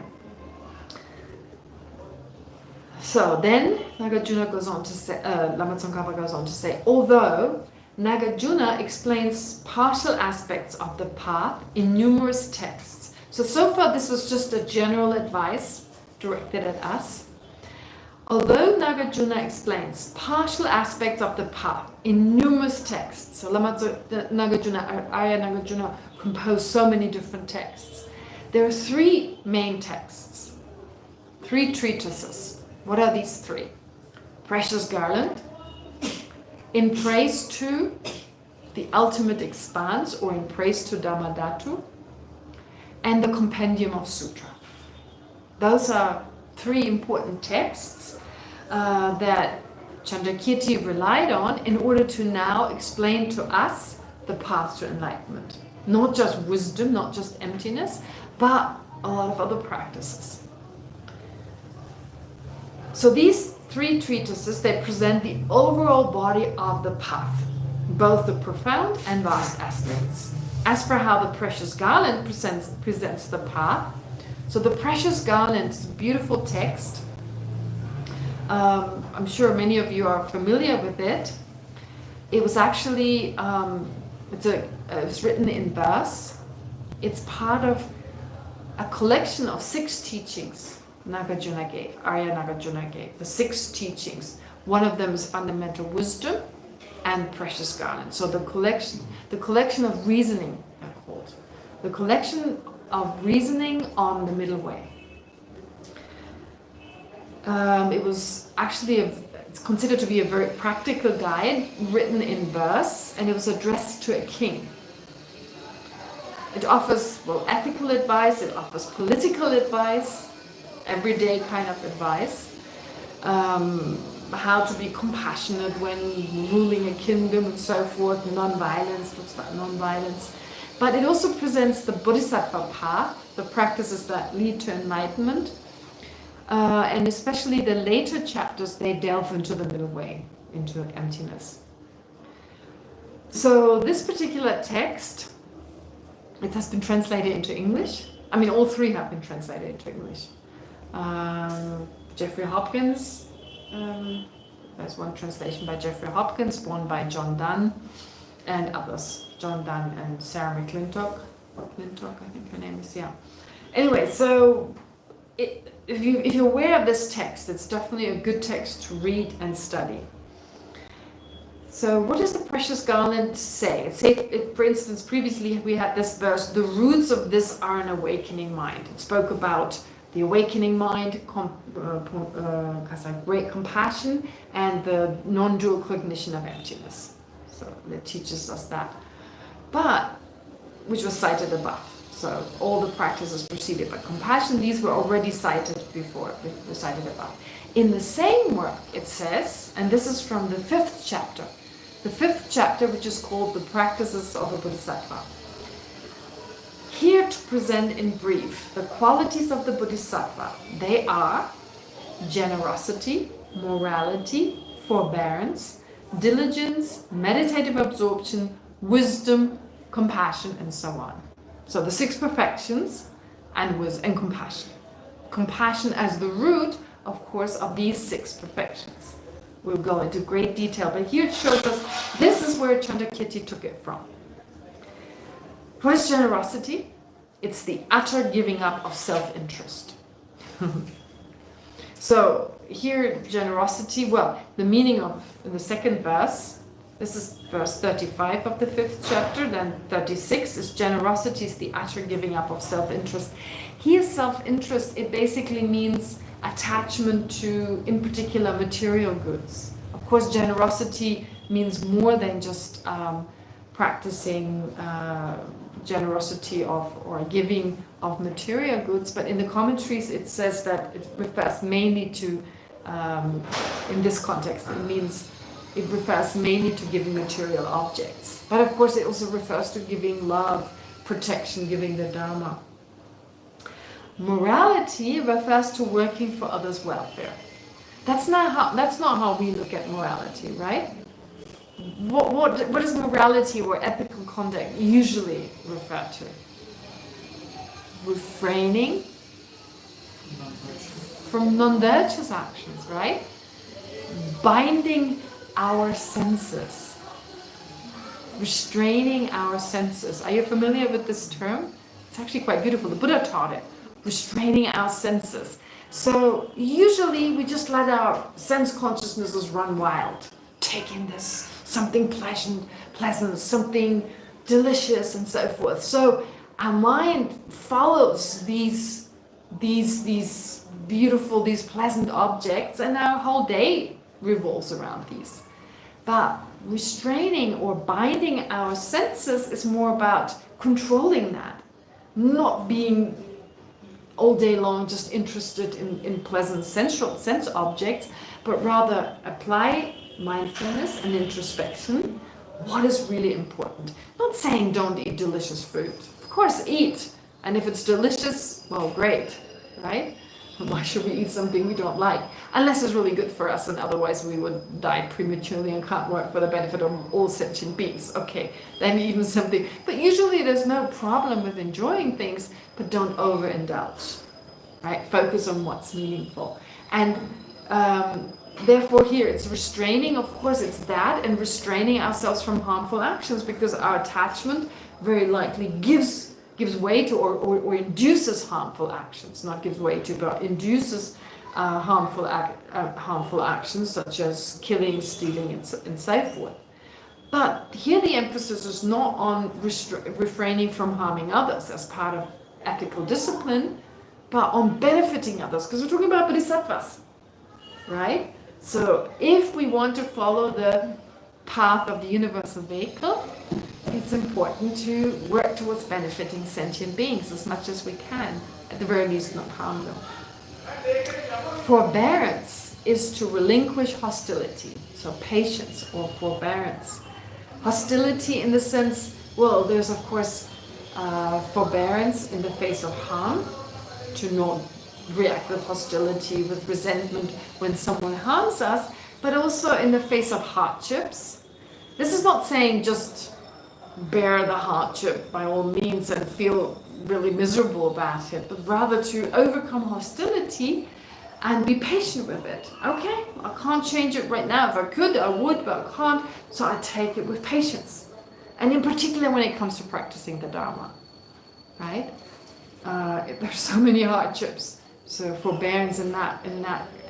Speaker 1: So then Nagarjuna goes on to say, Lama Tsongkhapa goes on to say, although Nagarjuna explains partial aspects of the path in numerous texts. So far this was just a general advice directed at us. Although Nagarjuna explains partial aspects of the path in numerous texts, so Arya Nagarjuna composed so many different texts. There are 3 main texts, 3 treatises. What are these 3? Precious Garland, In Praise to the Ultimate Expanse, or In Praise to Dhammadhatu, and the Compendium of Sutra. Those are 3 important texts that Chandrakirti relied on in order to now explain to us the path to enlightenment. Not just wisdom, not just emptiness, but a lot of other practices. So these 3 treatises, they present the overall body of the path, both the profound and vast aspects. As for how the Precious Garland presents the path, so the Precious Garland is a beautiful text. I'm sure many of you are familiar with it. It was actually, it's written in verse. It's part of a collection of 6 teachings Nagarjuna gave, Arya Nagarjuna gave, the 6 teachings. One of them is Fundamental Wisdom and Precious Garland. So the collection of reasoning, they're called. The collection of reasoning on the middle way. It was actually, it's considered to be a very practical guide, written in verse, and it was addressed to a king. It offers, well, ethical advice, it offers political advice, everyday kind of advice, how to be compassionate when ruling a kingdom and so forth, non-violence, talks about non-violence. But it also presents the Bodhisattva path, the practices that lead to enlightenment, and especially the later chapters, they delve into the middle way, into emptiness. So this particular text, it has been translated into English. I mean, all 3 have been translated into English. Jeffrey Hopkins, there's one translation by Jeffrey Hopkins, one by John Donne, and others. John Donne and Sarah McClintock, I think her name is, yeah. Anyway, so if you're aware of this text, it's definitely a good text to read and study. So what does the Precious Garland say? For instance, previously we had this verse, the roots of this are an awakening mind. It spoke about the awakening mind, great compassion, and the non-dual cognition of emptiness. So it teaches us that. But, which was cited above. So all the practices preceded by compassion, these were already cited before, cited above. In the same work, it says, and this is from the 5th chapter, which is called The Practices of a Bodhisattva. Here to present in brief the qualities of the Bodhisattva. They are generosity, morality, forbearance, diligence, meditative absorption, wisdom, compassion, and so on. So the 6 perfections and compassion. Compassion as the root, of course, of these 6 perfections. We'll go into great detail, but here it shows us this is where Chandrakirti took it from. What is generosity? It's the utter giving up of self-interest. So here, generosity, well, the meaning of the 2nd verse, this is verse 35 of the 5th chapter, then 36 is generosity is the utter giving up of self-interest. Here, self-interest, it basically means attachment to, in particular, material goods. Of course, generosity means more than just practicing generosity of or giving of material goods, but in the commentaries it says that it refers mainly to, in this context, it refers mainly to giving material objects. But of course it also refers to giving love, protection, giving the Dharma. Morality refers to working for others' welfare. That's not how we look at morality, right? What does morality or ethical conduct usually refer to? Refraining from non-virtuous actions, right? Binding our senses. Restraining our senses. Are you familiar with this term? It's actually quite beautiful. The Buddha taught it. Restraining our senses. So usually we just let our sense consciousnesses run wild. Take in this, something pleasant, something delicious and so forth. So our mind follows these beautiful, these pleasant objects, and our whole day revolves around these. But restraining or binding our senses is more about controlling that, not being all day long just interested in pleasant sense objects, but rather apply mindfulness and introspection. What is really important? Not saying don't eat delicious food. Of course eat, and if it's delicious, well, great, right? Why should we eat something we don't like? Unless it's really good for us, and otherwise we would die prematurely and can't work for the benefit of all sentient beings. Okay, then even something. But usually there's no problem with enjoying things, but don't overindulge, right? Focus on what's meaningful. And therefore here it's restraining, of course it's that, and restraining ourselves from harmful actions, because our attachment very likely gives way to or induces harmful actions, not gives way to, but induces harmful actions such as killing, stealing, and so forth. But here the emphasis is not on refraining from harming others as part of ethical discipline, but on benefiting others, because we're talking about bodhisattvas, right? So if we want to follow the path of the universal vehicle, it's important to work towards benefiting sentient beings as much as we can, at the very least not harm them. Forbearance is to relinquish hostility, so patience or forbearance. Hostility in the sense, well, there's of course forbearance in the face of harm, to not react with hostility, with resentment when someone harms us, but also in the face of hardships. This is not saying just bear the hardship by all means and feel really miserable about it, but rather to overcome hostility and be patient with it. Okay, I can't change it right now. If I could, I would, but I can't, so I take it with patience. And in particular when it comes to practicing the Dharma, right? There's so many hardships. So forbearance in that,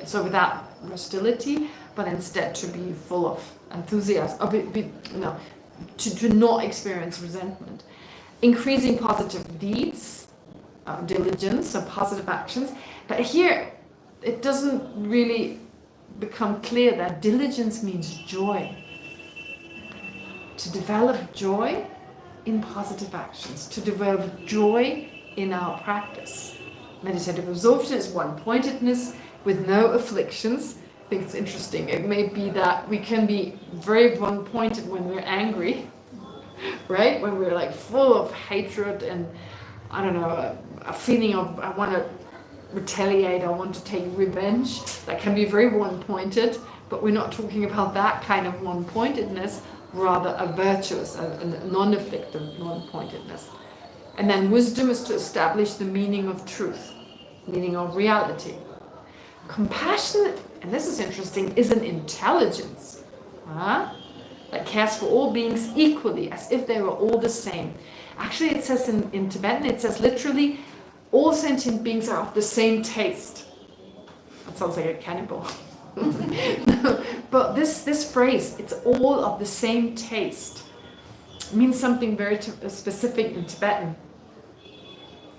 Speaker 1: so without hostility, but instead to be full of enthusiasm, to not experience resentment. Increasing positive deeds, diligence, so positive actions. But here, it doesn't really become clear that diligence means joy. To develop joy in positive actions, to develop joy in our practice. Meditative absorption is one-pointedness with no afflictions. I think it's interesting. It may be that we can be very one-pointed when we're angry, right? When we're like full of hatred and, I don't know, a feeling of I want to retaliate, I want to take revenge. That can be very one-pointed, but we're not talking about that kind of one-pointedness, rather a virtuous, a non-afflictive one-pointedness. And then wisdom is to establish the meaning of truth, meaning of reality. Compassion, and this is interesting, is an intelligence that cares for all beings equally, as if they were all the same. Actually, it says in Tibetan, it says literally, all sentient beings are of the same taste. That sounds like a cannibal. No, but this phrase, it's all of the same taste, means something very specific in Tibetan.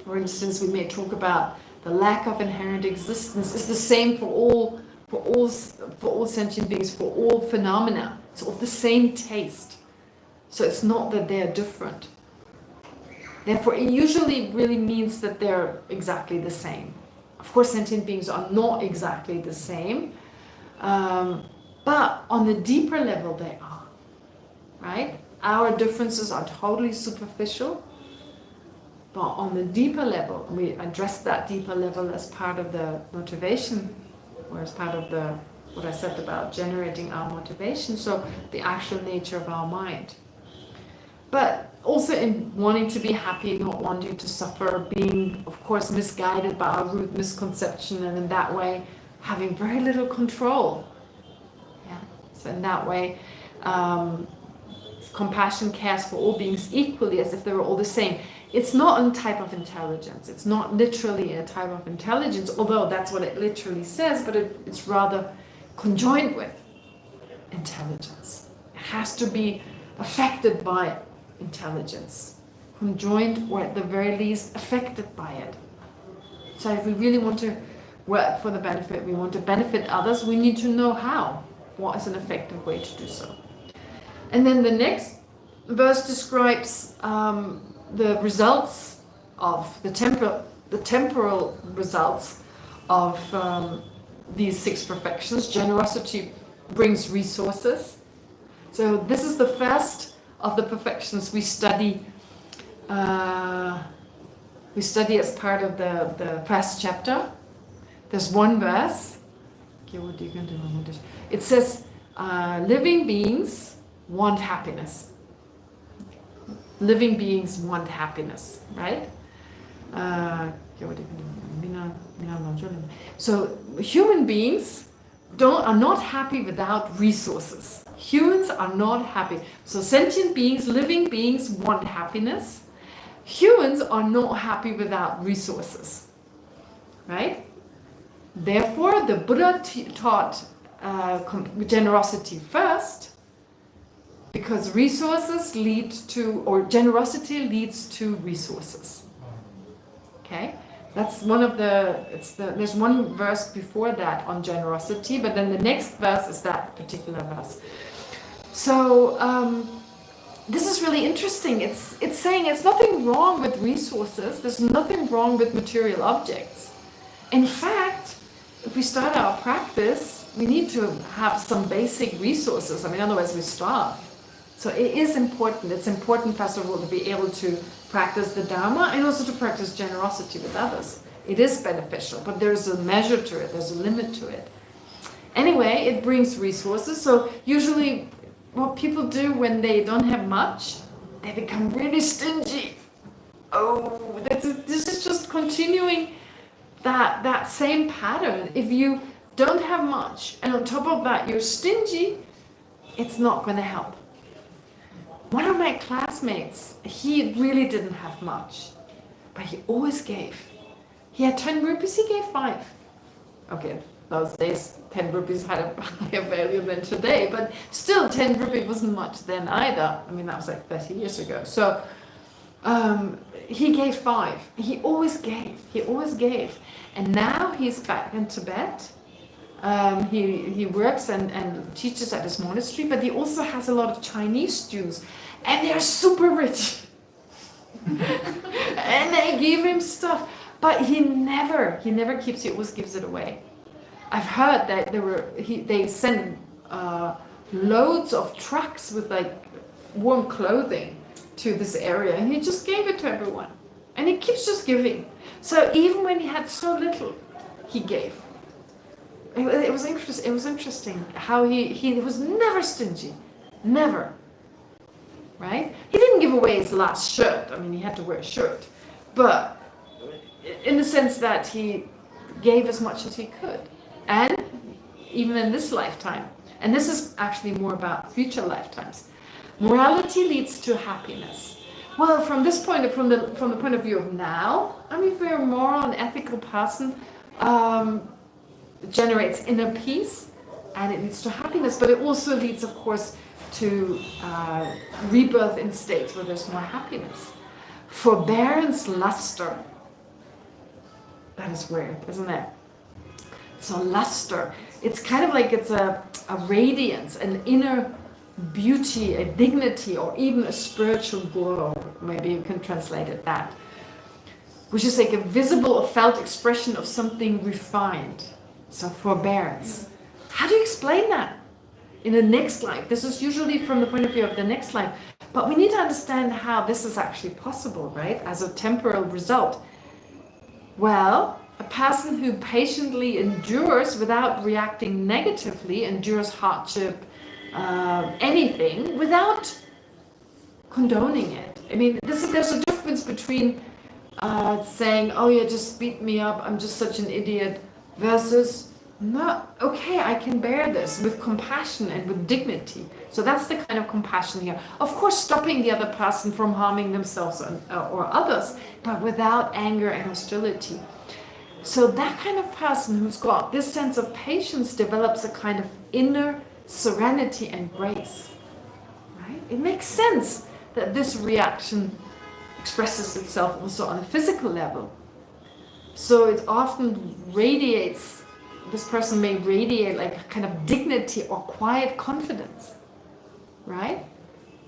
Speaker 1: For instance, we may talk about the lack of inherent existence is the same for all sentient beings, for all phenomena. It's of the same taste. So it's not that they are different. Therefore, it usually really means that they're exactly the same. Of course, sentient beings are not exactly the same, but on the deeper level they are, right? Our differences are totally superficial, but on the deeper level, we address that deeper level as part of the motivation, or as part of the what I said about generating our motivation, so the actual nature of our mind. But also in wanting to be happy, not wanting to suffer, being, of course, misguided by our root misconception, and in that way, having very little control. Yeah. So in that way, compassion cares for all beings equally, as if they were all the same. It's not a type of intelligence. It's not literally a type of intelligence, although that's what it literally says, but it's rather conjoined with intelligence. It has to be affected by intelligence, conjoined, or at the very least affected by it. So if we really want to work for the benefit, we want to benefit others, we need to know how. What is an effective way to do so? And then the next verse describes the results of the temporal results of these 6 perfections. Generosity brings resources. So this is the first of the perfections we study. We study as part of the first chapter. There's one verse. It says, living beings want happiness. Living beings want happiness, right? So human beings are not happy without resources. Humans are not happy. So sentient beings, living beings want happiness. Humans are not happy without resources, right? Therefore, the Buddha taught generosity first, because resources lead to, or generosity leads to resources. Okay? That's one of there's one verse before that on generosity, but then the next verse is that particular verse. So this is really interesting. It's saying there's nothing wrong with resources. There's nothing wrong with material objects. In fact, if we start our practice, we need to have some basic resources. I mean, otherwise we starve. So it is important. It's important, first of all, to be able to practice the Dharma and also to practice generosity with others. It is beneficial, but there's a measure to it. There's a limit to it. Anyway, it brings resources. So usually what people do when they don't have much, they become really stingy. Oh, this is just continuing that same pattern. If you don't have much and on top of that you're stingy, it's not going to help. One of my classmates, he really didn't have much, but he always gave. He had 10 rupees, he gave 5. Okay, those days 10 rupees had a higher value than today, but still 10 rupees wasn't much then either. I mean, that was like 30 years ago. So he gave 5. He always gave. And now he's back in Tibet. He works and teaches at his monastery, but he also has a lot of Chinese students, and they're super rich. And they give him stuff, but he never keeps it, always gives it away. I've heard that they send loads of trucks with like warm clothing to this area, and he just gave it to everyone, and he keeps just giving. So even when he had so little, he gave. It was interesting how he was never stingy, never. Right? He didn't give away his last shirt. I mean, he had to wear a shirt, but in the sense that he gave as much as he could, and even in this lifetime. And this is actually more about future lifetimes. Morality leads to happiness. Well, from this point, from the point of view of now, I mean, if we're a moral and ethical person, it generates inner peace, and it leads to happiness. But it also leads, of course, to rebirth in states where there's more happiness. Forbearance, luster. That is weird, isn't it? So luster. It's kind of like it's a radiance, an inner beauty, a dignity, or even a spiritual glow. Maybe you can translate it that. Which is like a visible or felt expression of something refined. So forbearance. How do you explain that in the next life? This is usually from the point of view of the next life. But we need to understand how this is actually possible, right? As a temporal result. Well, a person who patiently endures without reacting negatively, endures hardship, anything, without condoning it. I mean, there's a difference between saying, oh yeah, just beat me up, I'm just such an idiot, versus, no, okay, I can bear this with compassion and with dignity. So that's the kind of compassion here. Of course, stopping the other person from harming themselves or others, but without anger and hostility. So that kind of person who's got this sense of patience develops a kind of inner serenity and grace. Right? It makes sense that this reaction expresses itself also on a physical level. So it often radiates, this person may radiate like a kind of dignity or quiet confidence, right?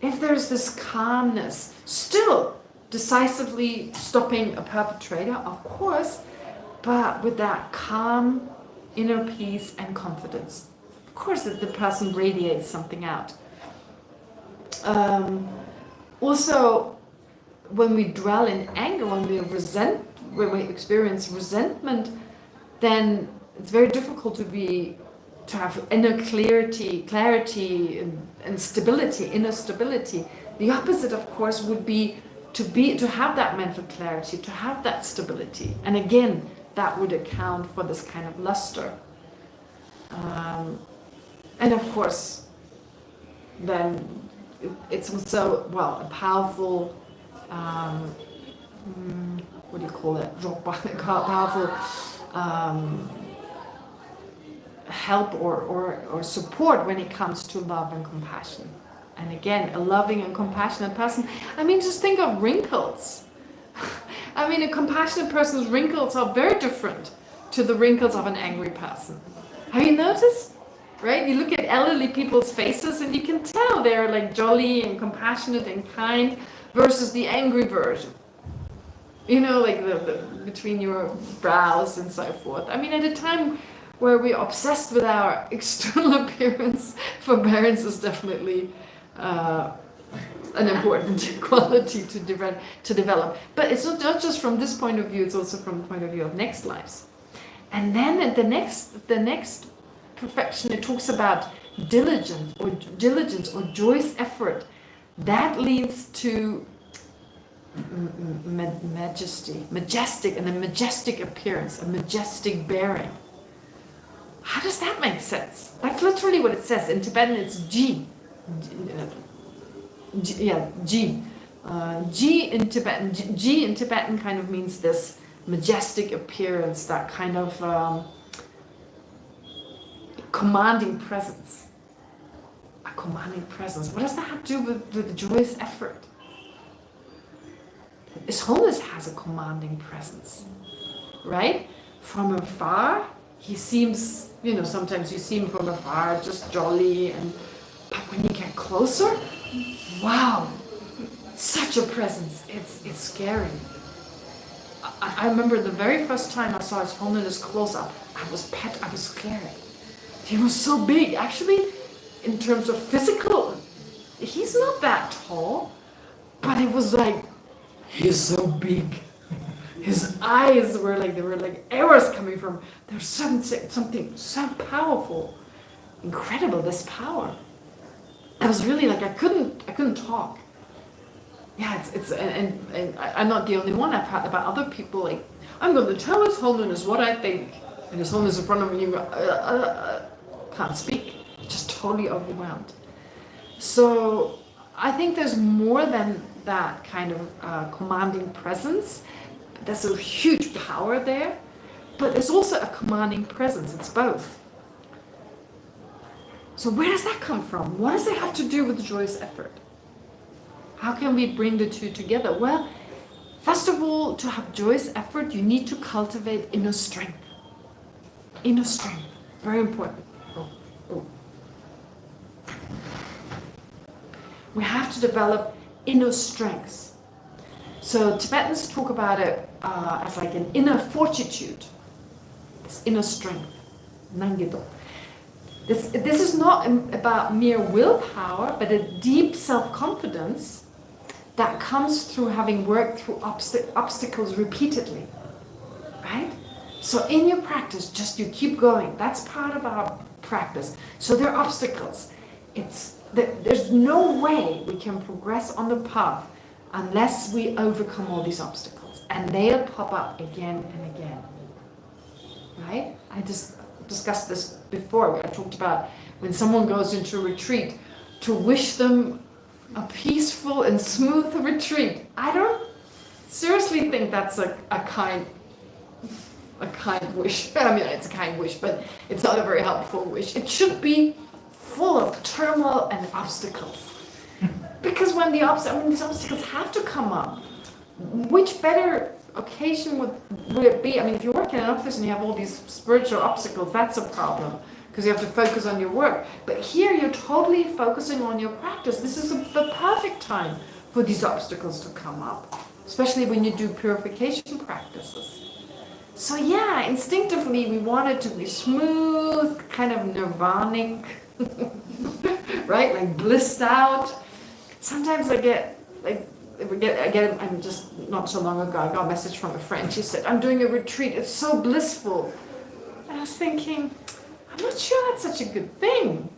Speaker 1: If there's this calmness, still decisively stopping a perpetrator, of course, but with that calm inner peace and confidence. Of course, the person radiates something out. Also, when we dwell in anger, when we experience resentment, then it's very difficult to have inner clarity and stability, inner stability. The opposite, of course, would be to have that mental clarity, to have that stability. And again, that would account for this kind of luster. And of course, then it's also, well, a powerful, what do you call it? Powerful help or support when it comes to love and compassion. And again, a loving and compassionate person. I mean, just think of wrinkles. I mean, a compassionate person's wrinkles are very different to the wrinkles of an angry person. Have you noticed? Right? You look at elderly people's faces and you can tell they're like jolly and compassionate and kind versus the angry version. You know, like the between your brows and so forth. I mean, at a time where we're obsessed with our external appearance, forbearance is definitely an important quality to develop. But it's not just from this point of view, it's also from the point of view of next lives. And then at the next perfection, it talks about diligence or joyous effort. That leads to majestic and a majestic appearance, a majestic bearing. How does that make sense? That's literally what it says. In Tibetan, it's Ji. Ji. Ji in Tibetan kind of means this majestic appearance, that kind of commanding presence. A commanding presence. What does that have to do with the joyous effort? His Holiness has a commanding presence, right? From afar, he seems, sometimes you see him from afar, just jolly, but when you get closer, wow, such a presence. It's scary. I remember the very first time I saw His Holiness close up, I was scared. He was so big. Actually, in terms of physical, he's not that tall, but it was like, he's so big. His eyes were like arrows coming from. There's something so powerful, incredible. This power. I was really like I couldn't talk. Yeah, and I'm not the only one. I've heard about other people like I'm going to tell His Holiness what I think, and His Holiness in front of me, can't speak, just totally overwhelmed. So I think there's more than that kind of commanding presence. There's a huge power there, but there's also a commanding presence. It's both. So where does that come from? What does it have to do with the joyous effort? How can we bring the two together? Well, first of all, to have joyous effort, you need to cultivate inner strength. Inner strength, very important. We have to develop inner strengths. So Tibetans talk about it as like an inner fortitude, this inner strength, Nangido. This is not about mere willpower, but a deep self-confidence that comes through having worked through obstacles repeatedly, right? So in your practice, just you keep going. That's part of our practice. So there are obstacles. There's no way we can progress on the path unless we overcome all these obstacles. And they'll pop up again and again, right? I just discussed this before. I talked about when someone goes into a retreat, to wish them a peaceful and smooth retreat. I don't seriously think that's a kind wish. I mean, it's a kind wish, but it's not a very helpful wish. It should be full of turmoil and obstacles. Because when these obstacles have to come up, which better occasion would it be? I mean, if you work in an office and you have all these spiritual obstacles, that's a problem, because you have to focus on your work. But here you're totally focusing on your practice. This is the perfect time for these obstacles to come up, especially when you do purification practices. So yeah, instinctively we want it to be smooth, kind of nirvanic, right? Like blissed out. Sometimes I'm just not so long ago, I got a message from a friend. She said, I'm doing a retreat, it's so blissful. And I was thinking, I'm not sure that's such a good thing,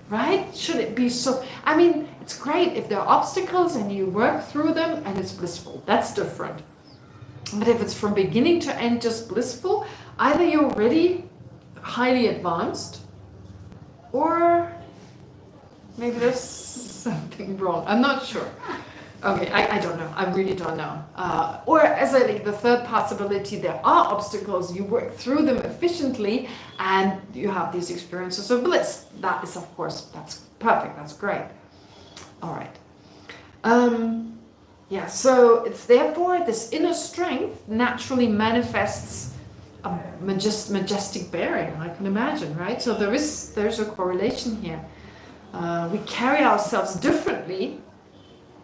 Speaker 1: right? Should it be so? I mean, it's great if there are obstacles and you work through them and it's blissful. That's different. But if it's from beginning to end just blissful, either you're already highly advanced, or maybe there's something wrong. I'm not sure. Okay, I don't know. I really don't know. Or as the third possibility, there are obstacles, you work through them efficiently, and you have these experiences of bliss. That is, of course, that's perfect. That's great. All right. Yeah, so it's therefore this inner strength naturally manifests a majestic bearing, I can imagine, right? So there's a correlation here. We carry ourselves differently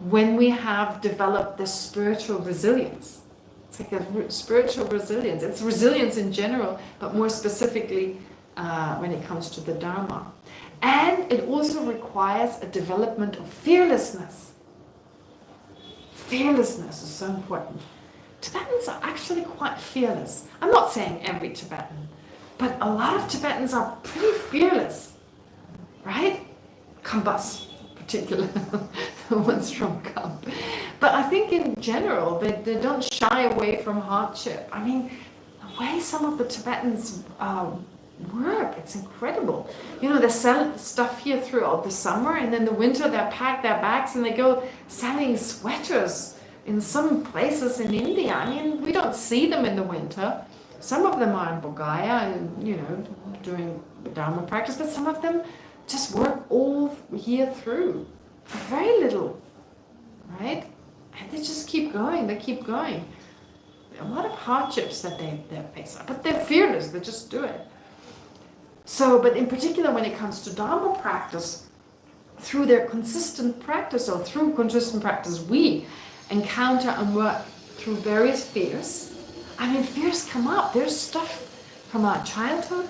Speaker 1: when we have developed this spiritual resilience. It's like a spiritual resilience. It's resilience in general, but more specifically when it comes to the Dharma. And it also requires a development of fearlessness. Fearlessness is so important. Tibetans are actually quite fearless. I'm not saying every Tibetan, but a lot of Tibetans are pretty fearless, right? Kambas, particularly, the ones from Kamp. But I think in general, they don't shy away from hardship. I mean, the way some of the Tibetans work, it's incredible. You know, they sell stuff here throughout the summer, and then the winter they pack their bags and they go selling sweaters in some places in India. I mean, we don't see them in the winter. Some of them are in Bodhgaya and, you know, doing Dharma practice, but some of them just work all year through for very little, right? And they just keep going, they keep going. A lot of hardships that they face, but they're fearless, they just do it. So, but in particular when it comes to Dharma practice, through their consistent practice, or through consistent practice, we encounter and work through various fears. I mean, fears come up. There's stuff from our childhood,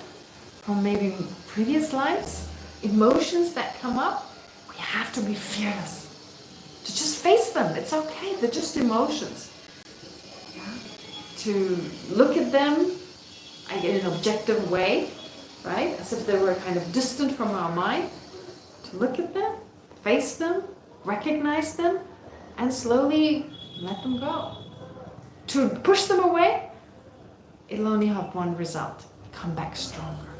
Speaker 1: from maybe previous lives, emotions that come up. We have to be fearless, to just face them. It's okay, they're just emotions. Yeah? To look at them in an objective way, right? As if they were kind of distant from our mind. To look at them, face them, recognize them, and slowly let them go. To push them away, it'll only have one result: come back stronger.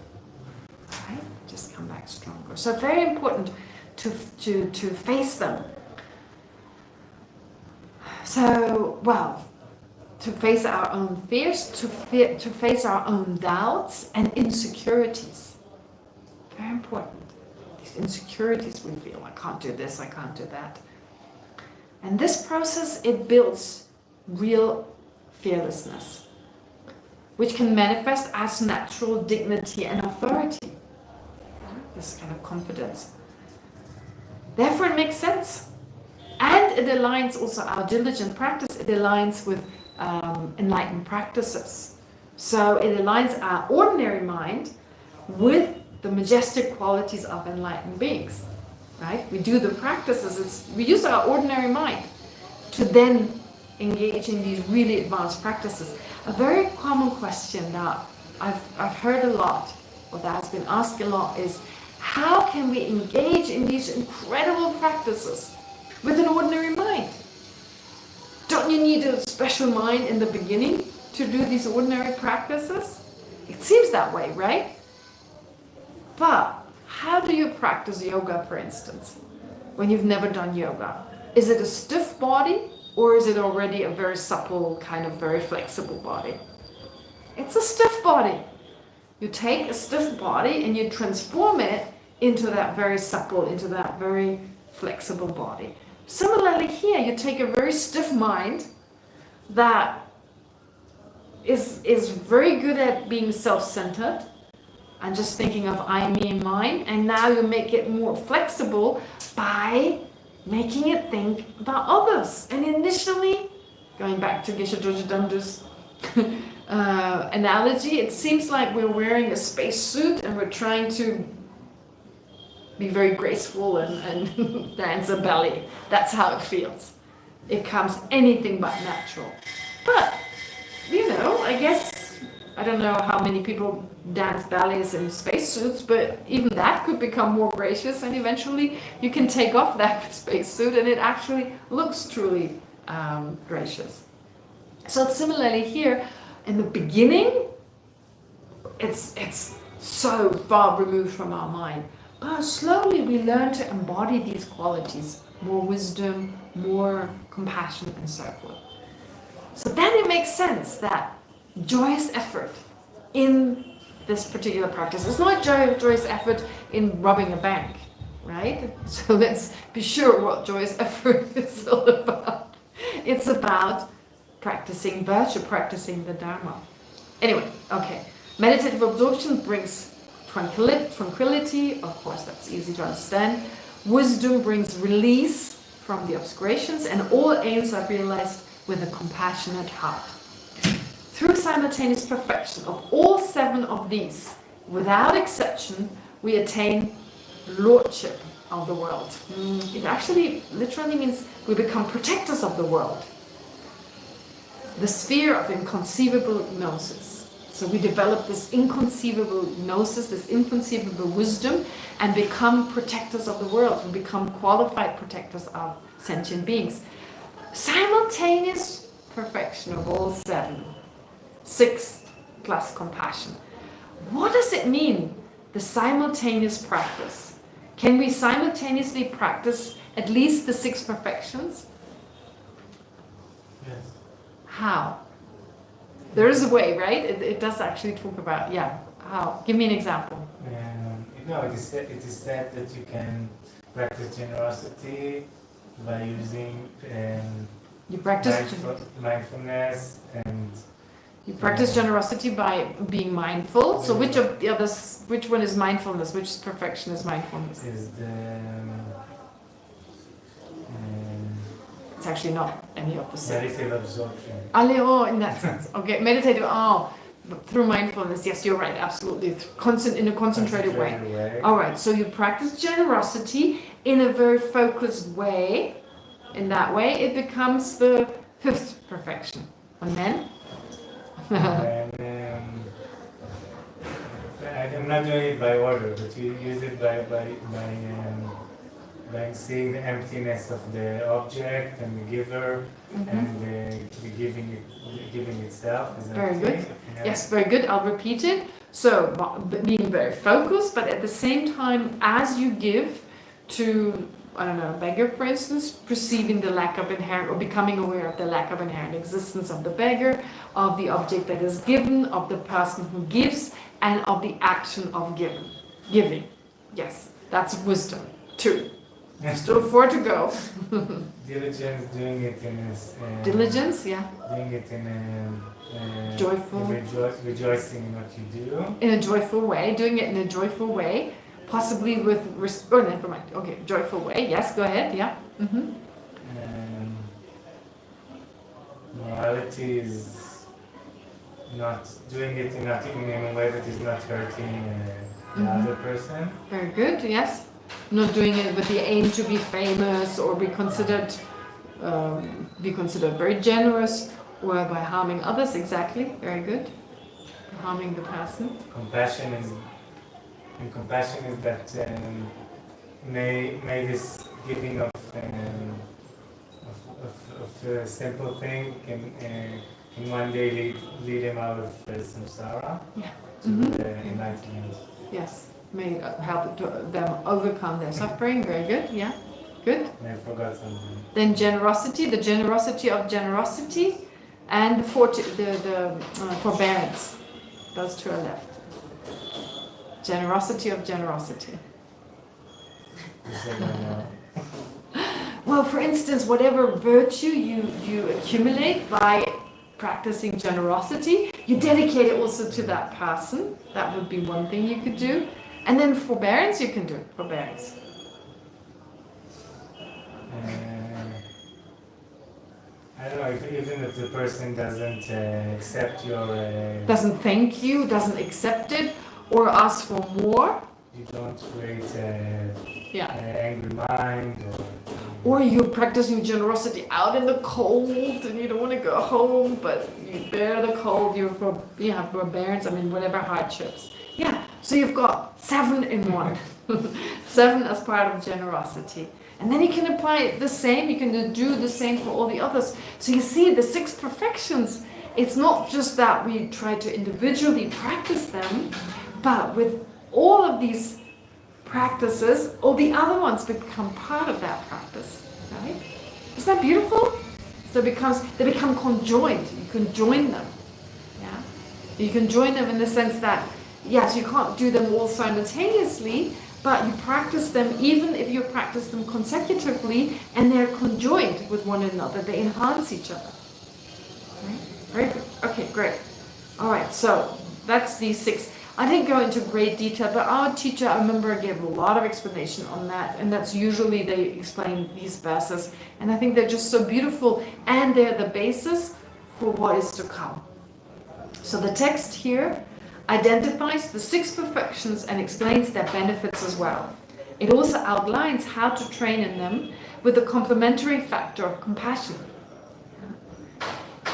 Speaker 1: Right? Just come back stronger. So very important to face them. So, well, to face our own fears, to face our own doubts and insecurities. Very important. These insecurities we feel, I can't do this, I can't do that. And this process, it builds real fearlessness, which can manifest as natural dignity and authority. This kind of confidence. Therefore, it makes sense. And it aligns also our diligent practice, it aligns with enlightened practices. So it aligns our ordinary mind with the majestic qualities of enlightened beings. Right? We do the practices, we use our ordinary mind to then engage in these really advanced practices. A very common question that I've heard a lot, or that has been asked a lot, is how can we engage in these incredible practices with an ordinary mind? Don't you need a special mind in the beginning to do these ordinary practices? It seems that way, right? But how do you practice yoga, for instance, when you've never done yoga? Is it a stiff body, or is it already a very supple, kind of very flexible body? It's a stiff body. You take a stiff body and you transform it into that very supple, into that very flexible body. Similarly here, you take a very stiff mind that is very good at being self-centered and just thinking of I, me, and mine, and now you make it more flexible by making it think about others. And initially, going back to Geshe Dorje Damdul's analogy, it seems like we're wearing a spacesuit and we're trying to be very graceful and dance a ballet. That's how it feels. It comes anything but natural. But, you know, I guess, I don't know how many people dance ballets in spacesuits, but even that could become more gracious, and eventually you can take off that spacesuit and it actually looks truly gracious. So similarly here, in the beginning, it's so far removed from our mind. But slowly we learn to embody these qualities, more wisdom, more compassion, and so forth. So then it makes sense that joyous effort in this particular practice is not joyous effort in robbing a bank, right? So let's be sure what joyous effort is all about. It's about practicing virtue, practicing the Dharma. Anyway, okay. Meditative absorption brings tranquility, of course that's easy to understand. Wisdom brings release from the obscurations, and all aims are realized with a compassionate heart. Through simultaneous perfection of all 7 of these, without exception, we attain lordship of the world. It actually literally means we become protectors of the world. The sphere of inconceivable gnosis. So we develop this inconceivable gnosis, this inconceivable wisdom, and become protectors of the world. We become qualified protectors of sentient beings. Simultaneous perfection of all 7. 6 plus compassion. What does it mean, the simultaneous practice? Can we simultaneously practice at least the 6 perfections?
Speaker 2: Yes.
Speaker 1: How? There is a way, right? It does actually talk about, yeah, how? Give me an example.
Speaker 4: No, it is said that you can practice generosity by using
Speaker 1: You practice
Speaker 4: mindfulness, and
Speaker 1: you practice generosity by being mindful. So which of the others? Which one is mindfulness? Which perfection is mindfulness?
Speaker 4: is the
Speaker 1: It's actually not any of the 6.
Speaker 4: meditative absorption.
Speaker 1: In that sense. Okay, meditative. Through mindfulness. Yes, you're right. Absolutely. In a concentrated way. All right. So you practice generosity in a very focused way. In that way, it becomes the 5th perfection. And then?
Speaker 4: I'm not doing it by order, but you use it by seeing the emptiness of the object and the giver, and the giving itself. Is that
Speaker 1: Very
Speaker 4: okay?
Speaker 1: good. Yes, very good. I'll repeat it. So being very focused, but at the same time, as you give to, I don't know, a beggar, for instance, perceiving the lack of inherent, or becoming aware of the lack of inherent existence of the beggar, of the object that is given, of the person who gives, and of the action of giving. Yes, that's wisdom. 2. Still 4 to go.
Speaker 4: Diligence, doing it in a
Speaker 1: Diligence, yeah.
Speaker 4: doing it in a
Speaker 1: Joyful.
Speaker 4: rejoicing in what you do.
Speaker 1: In a joyful way, doing it in a joyful way. possibly with, oh, never mind, okay, joyful way, yes, go ahead, yeah. Mm-hmm.
Speaker 4: Morality is not doing it in a way that is not hurting the other person.
Speaker 1: Very good, yes. Not doing it with the aim to be famous or be considered very generous, or by harming others, exactly, very good. Harming the person.
Speaker 4: Compassion is that may this giving of a simple thing can one day lead him out of samsara to enlightenment.
Speaker 1: Yes, may help them overcome their suffering, very good, yeah, good.
Speaker 4: And I forgot something.
Speaker 1: Then generosity, the generosity of generosity, and the forbearance. Those two are left. Generosity of generosity. Well, for instance, whatever virtue you accumulate by practicing generosity, you dedicate it also to that person. That would be one thing you could do. And then forbearance, you can do forbearance.
Speaker 4: I don't know, even if the person doesn't accept your...
Speaker 1: doesn't thank you, doesn't accept it, or ask for more.
Speaker 4: You don't create
Speaker 1: Yeah.
Speaker 4: angry mind.
Speaker 1: Or you're practicing generosity out in the cold and you don't want to go home, but you bear the cold, you have forbearance, I mean, whatever hardships. Yeah, so you've got 7 in 1. 7 as part of generosity. And then you can apply the same, you can do the same for all the others. So you see, the 6 perfections, it's not just that we try to individually practice them, but with all of these practices, all the other ones become part of that practice, right? Isn't that beautiful? So they become conjoined. You can join them. Yeah, you can join them in the sense that yes, you can't do them all simultaneously, but you practice them even if you practice them consecutively, and they're conjoined with one another. They enhance each other. Right? Very good. Okay, great. All right, so that's these 6. I didn't go into great detail, but our teacher, I remember, gave a lot of explanation on that, and that's usually they explain these verses, and I think they're just so beautiful, and they're the basis for what is to come. So the text here identifies the 6 perfections and explains their benefits as well. It also outlines how to train in them with the complementary factor of compassion.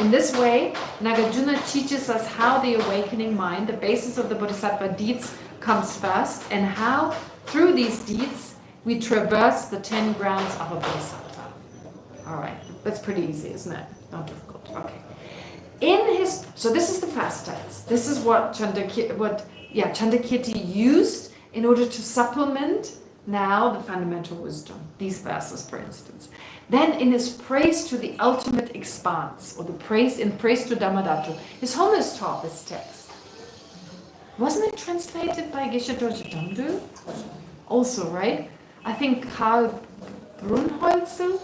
Speaker 1: In this way, Nagarjuna teaches us how the awakening mind, the basis of the Bodhisattva deeds, comes first, and how, through these deeds, we traverse the 10 grounds of a Bodhisattva. Alright, that's pretty easy, isn't it? Not difficult. Okay. So this is the first text. This is what Chandakirti used in order to supplement now the fundamental wisdom. These verses, for instance. Then in his praise to the ultimate expanse, or praise to Dhammadhatu, His Holiness taught this text. Wasn't it translated by Geshe Dorje Damdu? Also, right? I think Karl Brunholzer,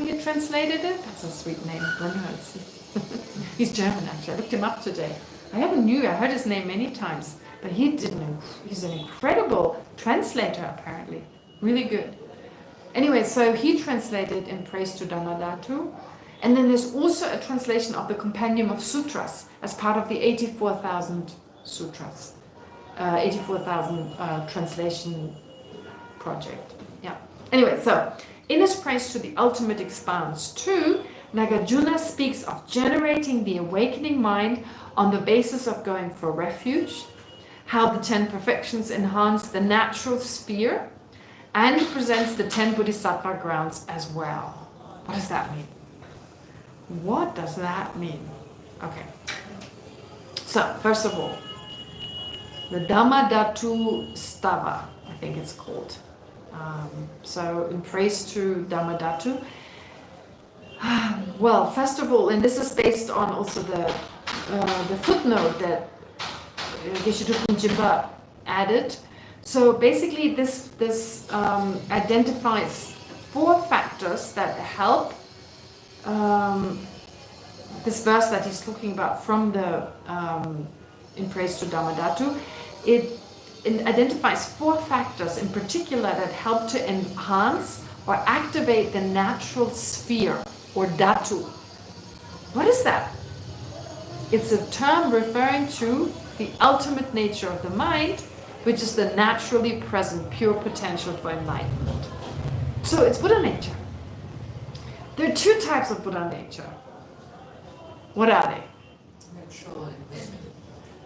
Speaker 1: he translated it. That's a sweet name, Brunholzer. He's German, actually. I looked him up today. I heard his name many times, but he's an incredible translator, apparently. Really good. Anyway, so he translated in Praise to Dhammadhatu, and then there's also a translation of the Compendium of Sutras as part of the 84,000 sutras, 84,000 translation project. Yeah. Anyway, so in his Praise to the Ultimate Expanse too, Nagarjuna speaks of generating the awakening mind on the basis of going for refuge, how the 10 perfections enhance the natural sphere, and he presents the 10 Bodhisattva grounds as well. What does that mean? What does that mean? Okay. So, first of all, the Dhammadhatu Stava, I think it's called. So, in praise to Dhammadhatu. Well, first of all, and this is based on also the footnote that Geshe Thupten Jinpa added. So basically this identifies 4 factors that help this verse that he's talking about from the in praise to Dhammadhatu. It identifies 4 factors in particular that help to enhance or activate the natural sphere, or dhatu. What is that? It's a term referring to the ultimate nature of the mind, which is the naturally present pure potential for enlightenment. So it's Buddha nature. There are 2 types of Buddha nature. What are they?
Speaker 3: Natural and wisdom.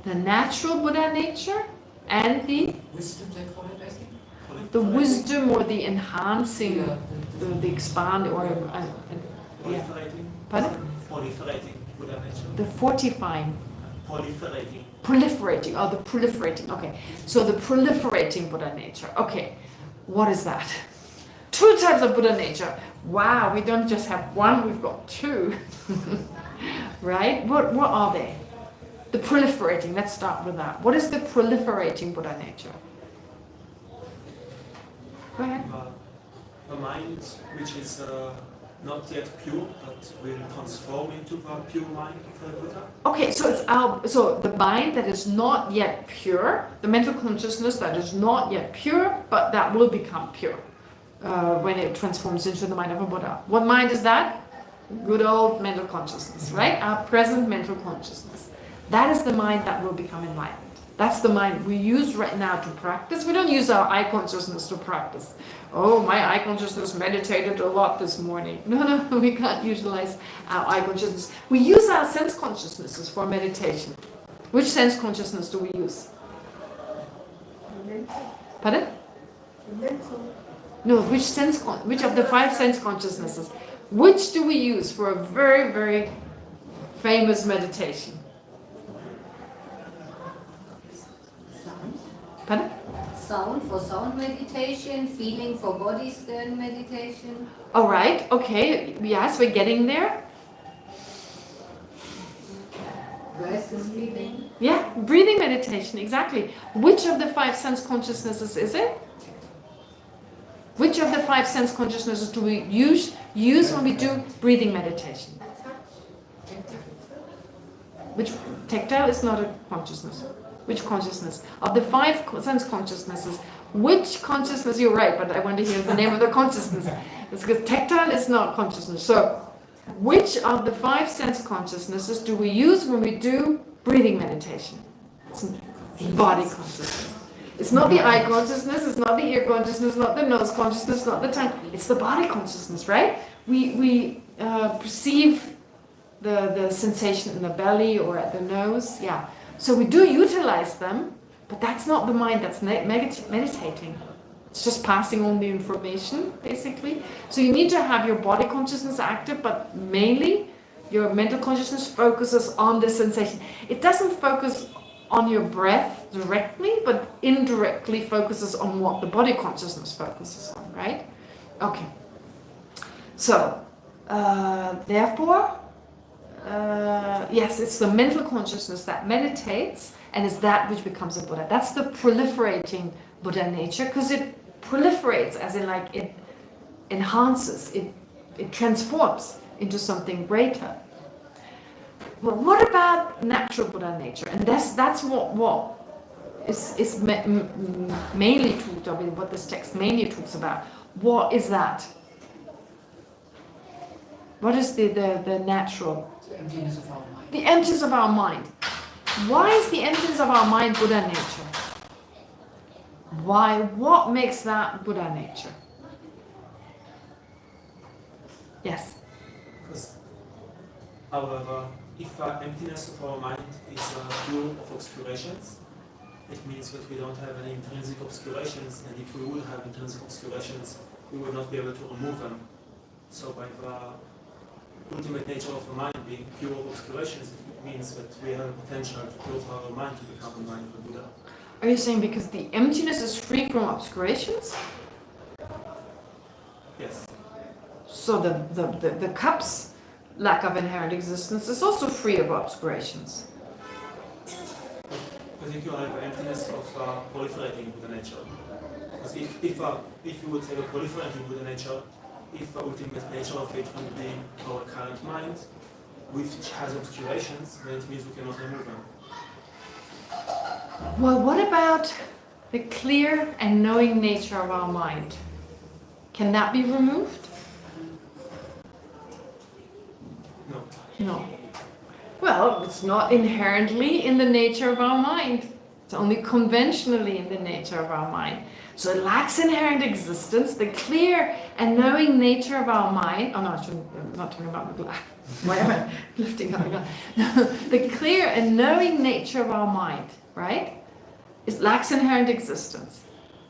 Speaker 1: The natural Buddha nature and the
Speaker 3: Wisdom, they call it, I think.
Speaker 1: wisdom, or the enhancing,
Speaker 3: Yeah,
Speaker 1: the expand, or yeah.
Speaker 2: Proliferating.
Speaker 1: Pardon?
Speaker 2: Proliferating Buddha nature.
Speaker 1: The fortifying,
Speaker 2: Proliferating.
Speaker 1: proliferating, oh, the proliferating, okay. So the proliferating Buddha nature, okay. What is that? 2 types of Buddha nature. Wow, we don't just have 1, we've got 2. Right? What are they? The proliferating, let's start with that. What is the proliferating Buddha nature? Go ahead.
Speaker 2: The mind, which is not yet pure, but will transform into the pure mind of the Buddha.
Speaker 1: Okay, so so the mind that is not yet pure, the mental consciousness that is not yet pure, but that will become pure when it transforms into the mind of a Buddha. What mind is that? Good old mental consciousness, right? Our present mental consciousness. That is the mind that will become enlightened. That's the mind we use right now to practice. We don't use our eye consciousness to practice. Oh, my eye consciousness meditated a lot this morning. No, we can't utilize our eye consciousness. We use our sense consciousnesses for meditation. Which sense consciousness do we use? Pardon? No, which of the 5 sense consciousnesses? Which do we use for a very, very famous meditation?
Speaker 5: Sound.
Speaker 1: Pardon?
Speaker 5: Sound for sound meditation, feeling for body scan meditation.
Speaker 1: All right, okay, yes, we're getting there.
Speaker 5: Breath is breathing.
Speaker 1: Yeah, breathing meditation, exactly. Which of the 5 sense consciousnesses is it? Which of the 5 sense consciousnesses do we use when we do breathing meditation? Which tactile is not a consciousness. Which consciousness? Of the 5 sense consciousnesses, which consciousness, you're right, but I want to hear the name of the consciousness. It's because tactile is not consciousness. So, which of the 5 sense consciousnesses do we use when we do breathing meditation? It's body consciousness. It's not the eye consciousness, it's not the ear consciousness, not the nose consciousness, not the tongue. It's the body consciousness, right? We perceive the sensation in the belly or at the nose, yeah. So we do utilize them, but that's not the mind that's meditating. It's just passing on the information, basically. So you need to have your body consciousness active, but mainly your mental consciousness focuses on the sensation. It doesn't focus on your breath directly, but indirectly focuses on what the body consciousness focuses on, right? Okay. So, therefore, yes, it's the mental consciousness that meditates, and is that which becomes a Buddha. That's the proliferating Buddha nature, because it proliferates, as in like it enhances, it transforms into something greater. Well, what about natural Buddha nature? And that's what is mainly talked about, what this text mainly talks about. What is that? What is the natural?
Speaker 3: The emptiness of our mind.
Speaker 1: The emptiness of our mind. Why is the emptiness of our mind Buddha nature? Why? What makes that Buddha nature? Yes.
Speaker 2: Because, however, if the emptiness of our mind is pure of obscurations, it means that we don't have any intrinsic obscurations, and if we would have intrinsic obscurations, we would not be able to remove them. So by the ultimate nature of the mind being pure of obscurations, it means that we have a potential to purify our mind to become the mind of the Buddha.
Speaker 1: Are you saying because the emptiness is free from obscurations?
Speaker 2: Yes.
Speaker 1: So the cup's lack of inherent existence is also free of obscurations.
Speaker 2: Particularly the emptiness of proliferating Buddha nature. Because if you would say the proliferating Buddha nature, if the ultimate nature of it would be our current mind, which has obscurations, then it means we cannot remove them.
Speaker 1: Well, what about the clear and knowing nature of our mind, can that be removed?
Speaker 2: No.
Speaker 1: No. Well, it's not inherently in the nature of our mind. It's only conventionally in the nature of our mind. So it lacks inherent existence. The clear and knowing nature of our mind. Oh no, I'm not talking about the glass. Why am I lifting up the glass? The clear and knowing nature of our mind, right? It lacks inherent existence.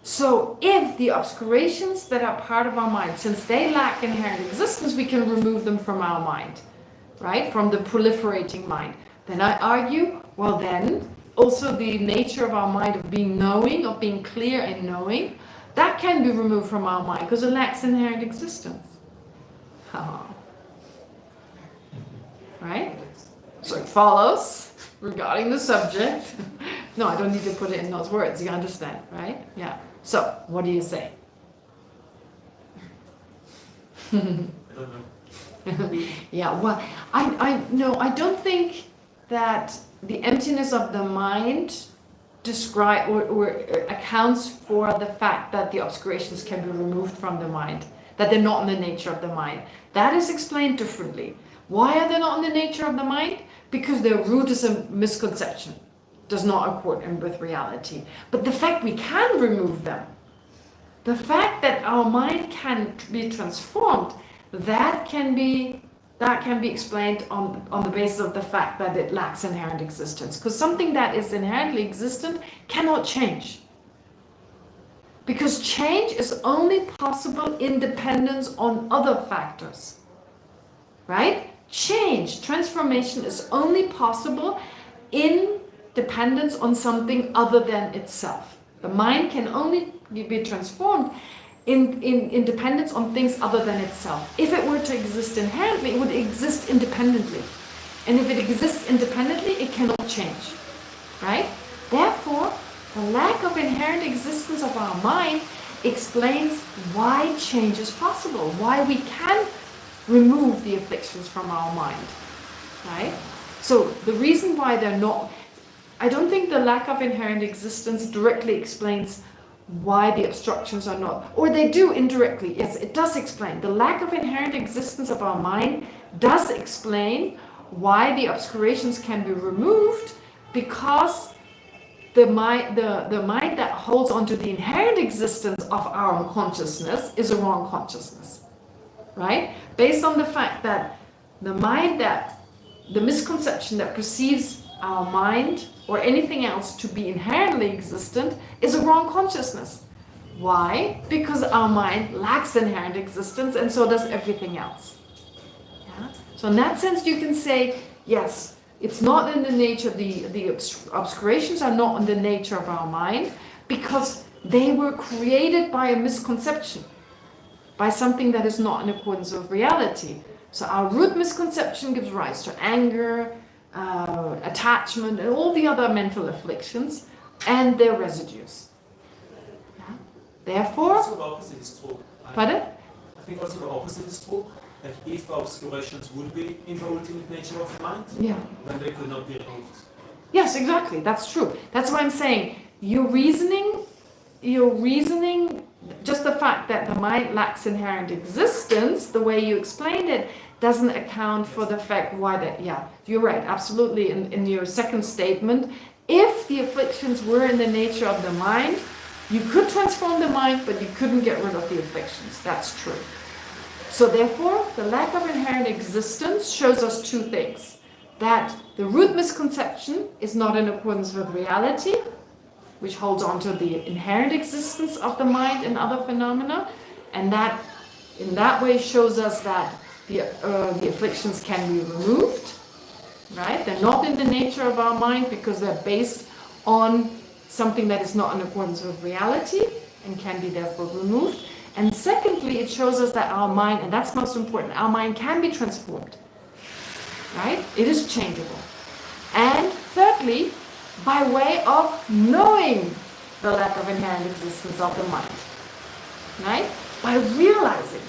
Speaker 1: So if the obscurations that are part of our mind, since they lack inherent existence, we can remove them from our mind, right? From the proliferating mind. Then I argue, well then, also the nature of our mind of being knowing, of being clear and knowing, that can be removed from our mind because it lacks inherent existence. Right? So it follows regarding the subject. No, I don't need to put it in those words. You understand, right? Yeah. So, what do you say?
Speaker 2: I don't know.
Speaker 1: Yeah, well, I don't think that the emptiness of the mind describe or accounts for the fact that the obscurations can be removed from the mind, that they're not in the nature of the mind. That is explained differently. Why are they not in the nature of the mind? Because their root is a misconception, does not accord with reality. But the fact we can remove them, the fact that our mind can be transformed, that can be explained on the basis of the fact that it lacks inherent existence. Because something that is inherently existent cannot change. Because change is only possible in dependence on other factors. Right? Change, transformation is only possible in dependence on something other than itself. The mind can only be transformed in dependence on things other than itself. If it were to exist inherently, it would exist independently. And if it exists independently, it cannot change. Right? Therefore, the lack of inherent existence of our mind explains why change is possible, why we can remove the afflictions from our mind. Right? So the reason why they're not, I don't think the lack of inherent existence directly explains why the obstructions are not, or they do indirectly. Yes, it does explain. The lack of inherent existence of our mind does explain why the obscurations can be removed, because the mind that holds onto the inherent existence of our consciousness is a wrong consciousness. Right? Based on the fact that the misconception that perceives our mind or anything else to be inherently existent is a wrong consciousness. Why? Because our mind lacks inherent existence, and so does everything else. Yeah? So in that sense you can say, yes, it's not in the nature, the obscurations are not in the nature of our mind, because they were created by a misconception, by something that is not in accordance with reality. So our root misconception gives rise to anger, attachment, and all the other mental afflictions and their residues. Yeah? Therefore,
Speaker 2: Also the opposite is true.
Speaker 1: pardon?
Speaker 2: I think also the opposite is true. That if obscurations would be in the ultimate nature of the mind,
Speaker 1: Yeah.
Speaker 2: then they could not be removed.
Speaker 1: Yes, exactly. That's true. That's why I'm saying your reasoning, just the fact that the mind lacks inherent existence, the way you explained it, doesn't account for the fact why that, yeah, you're right, absolutely. In your second statement, if the afflictions were in the nature of the mind, you could transform the mind, but you couldn't get rid of the afflictions. That's true. So therefore, the lack of inherent existence shows us two things. That the root misconception is not in accordance with reality, which holds on to the inherent existence of the mind and other phenomena, and that in that way shows us that the afflictions can be removed, right? They're not in the nature of our mind because they're based on something that is not in accordance with reality and can be therefore removed. And secondly, it shows us that our mind, and that's most important, our mind can be transformed, right? It is changeable. And thirdly, by way of knowing the lack of inherent existence of the mind, right? By realizing.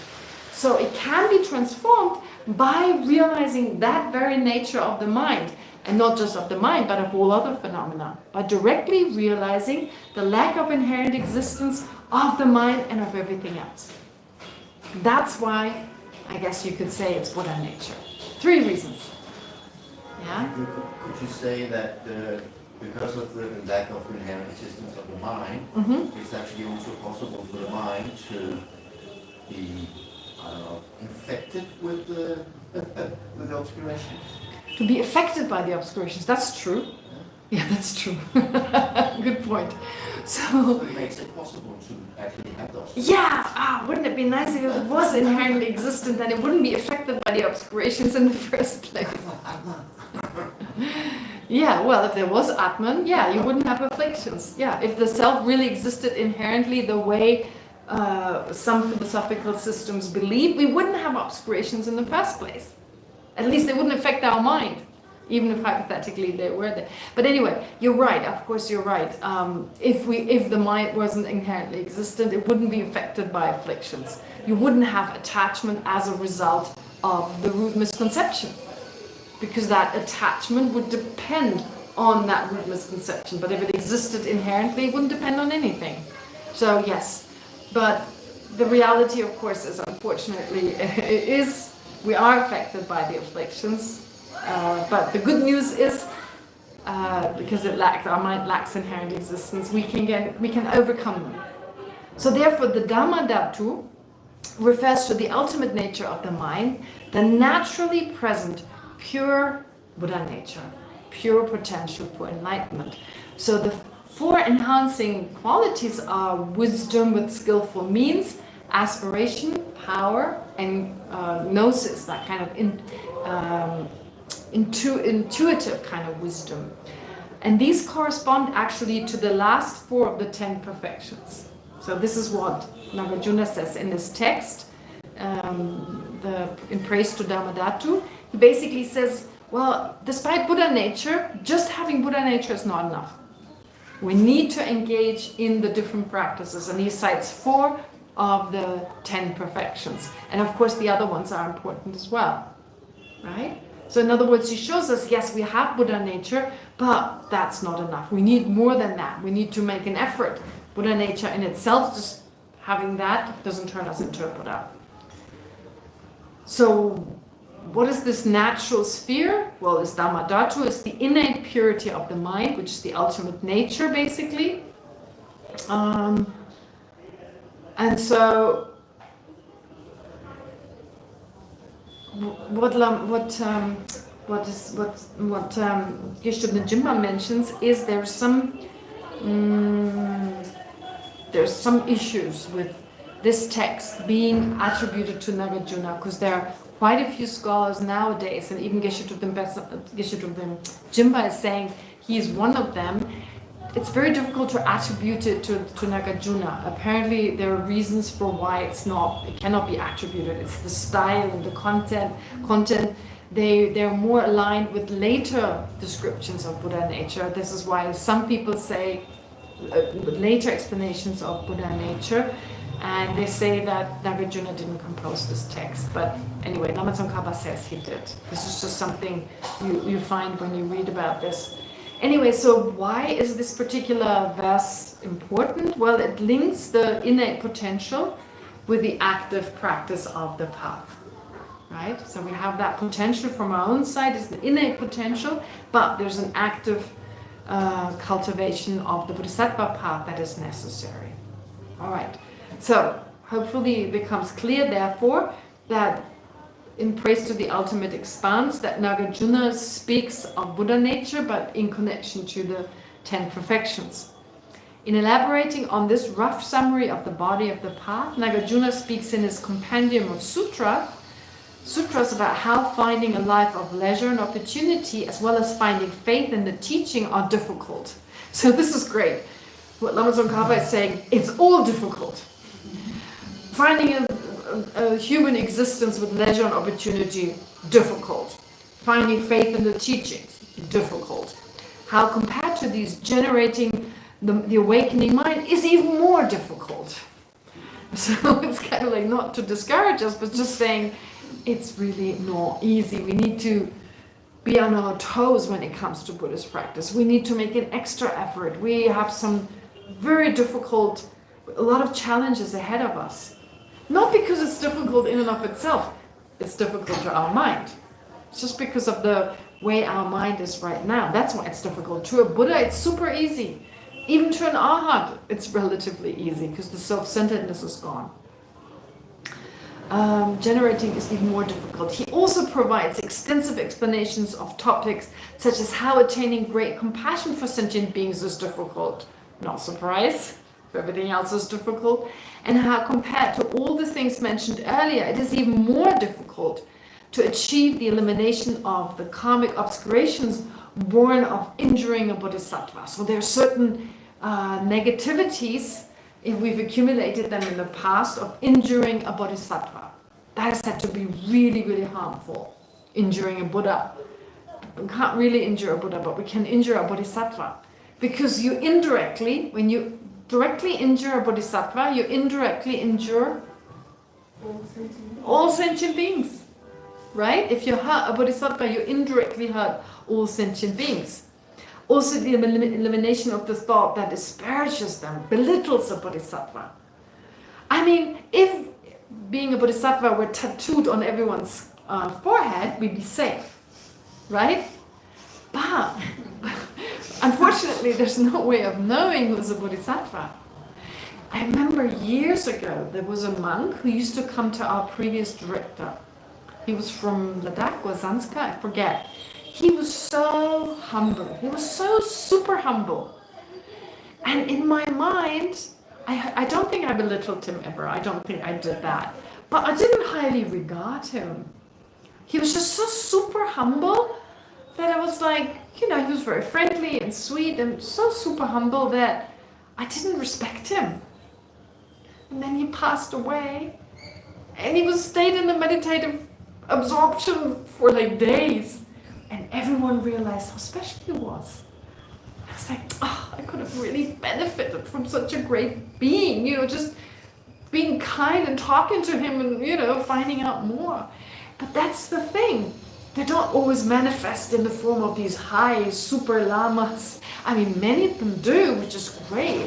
Speaker 1: So it can be transformed by realizing that very nature of the mind. and not just of the mind, but of all other phenomena, by directly realizing the lack of inherent existence of the mind and of everything else. That's why, I guess you could say, it's Buddha nature. 3 reasons. Yeah?
Speaker 6: Could you say that because of the lack of inherent existence of the mind, it's actually also possible for the mind to be, I don't know, infected with the obscurations?
Speaker 1: To be affected by the obscurations, that's true. Yeah, that's true. Good point. So
Speaker 6: It makes it possible to actually have those.
Speaker 1: yeah, wouldn't it be nice if it was inherently existent, then it wouldn't be affected by the obscurations in the first place. Yeah, well, if there was Atman, yeah, you wouldn't have afflictions. Yeah, if the self really existed inherently the way some philosophical systems believe, we wouldn't have obscurations in the first place. At least they wouldn't affect our mind, even if hypothetically they were there. But anyway, you're right, of course you're right. If the mind wasn't inherently existent, it wouldn't be affected by afflictions. You wouldn't have attachment as a result of the root misconception, because that attachment would depend on that root misconception. But if it existed inherently, it wouldn't depend on anything. So yes, but the reality, of course, is unfortunately we are affected by the afflictions. But the good news is, because our mind lacks inherent existence, we can overcome them. So therefore, the Dhamma Dhatu refers to the ultimate nature of the mind, the naturally present, pure Buddha nature, pure potential for enlightenment. So the 4 enhancing qualities are wisdom with skillful means, aspiration, power, and gnosis, that kind of intuitive kind of wisdom. And these correspond actually to the last 4 of the 10 perfections. So this is what Nagarjuna says in this text, in praise to Dhammadhatu. He basically says, well, despite Buddha nature, just having Buddha nature is not enough. We need to engage in the different practices, and he cites 4 of the 10 perfections. And of course the other ones are important as well, right? So in other words, he shows us, yes, we have Buddha nature, but that's not enough. We need more than that. We need to make an effort. Buddha nature in itself, just having that, doesn't turn us into a Buddha. So what is this natural sphere? Well, this Dhammadhatu is the innate purity of the mind, which is the ultimate nature, basically. And so what Geshe Njimba mentions is there's some issues with this text being attributed to Nagarjuna, because there are quite a few scholars nowadays, and even Geshe Njimba is saying he is one of them. It's very difficult to attribute it to Nagarjuna. Apparently there are reasons for why it cannot be attributed. It's the style and the content. They're more aligned with later descriptions of Buddha nature. This is why some people say later explanations of Buddha nature, and they say that Nagarjuna didn't compose this text. But anyway, Lama Tsongkhapa says he did. This is just something you find when you read about this. Anyway, so why is this particular verse important? Well, it links the innate potential with the active practice of the path, right? So we have that potential from our own side, it's the innate potential, but there's an active cultivation of the Bodhisattva path that is necessary. All right, so hopefully it becomes clear, therefore, that in praise to the ultimate expanse, that Nagarjuna speaks of Buddha nature, but in connection to the 10 perfections. In elaborating on this rough summary of the body of the path, Nagarjuna speaks in his compendium of sutras about how finding a life of leisure and opportunity, as well as finding faith in the teaching, are difficult. So this is great. What Lama Tsongkhapa is saying, it's all difficult. Finding a human existence with leisure and opportunity, difficult. Finding faith in the teachings, difficult. How compared to these, generating the awakening mind is even more difficult. So it's kind of like not to discourage us, but just saying it's really not easy. We need to be on our toes when it comes to Buddhist practice. We need to make an extra effort. We have some very difficult, a lot of challenges ahead of us. Not because it's difficult in and of itself, it's difficult to our mind. It's just because of the way our mind is right now. That's why it's difficult. To a Buddha, it's super easy. Even to an Arhat, it's relatively easy because the self-centeredness is gone. Generating is even more difficult. He also provides extensive explanations of topics such as how attaining great compassion for sentient beings is difficult. Not surprised, if everything else is difficult. And how compared to all the things mentioned earlier, it is even more difficult to achieve the elimination of the karmic obscurations born of injuring a bodhisattva. So there are certain negativities, if we've accumulated them in the past, of injuring a bodhisattva. That is said to be really, really harmful. Injuring a Buddha. We can't really injure a Buddha, but we can injure a bodhisattva. Because you indirectly, when you directly injure a bodhisattva, you indirectly injure all sentient beings. Right? If you hurt a bodhisattva, you indirectly hurt all sentient beings. Also, the elimination of the thought that disparages them, belittles a bodhisattva. I mean, if being a bodhisattva were tattooed on everyone's forehead, we'd be safe. Right? But unfortunately, there's no way of knowing who's a bodhisattva. I remember years ago, there was a monk who used to come to our previous director. He was from Ladakh or Zanskar, I forget. He was so humble. He was so super humble. And in my mind, I don't think I belittled him ever. I don't think I did that. But I didn't highly regard him. He was just so super humble that I was like, you know, he was very friendly and sweet and so super humble that I didn't respect him. And then he passed away. And he stayed in the meditative absorption for like days, and everyone realized how special he was. I was like, oh, I could have really benefited from such a great being, you know, just being kind and talking to him and, you know, finding out more. But that's the thing. They don't always manifest in the form of these high super lamas. I mean, many of them do, which is great.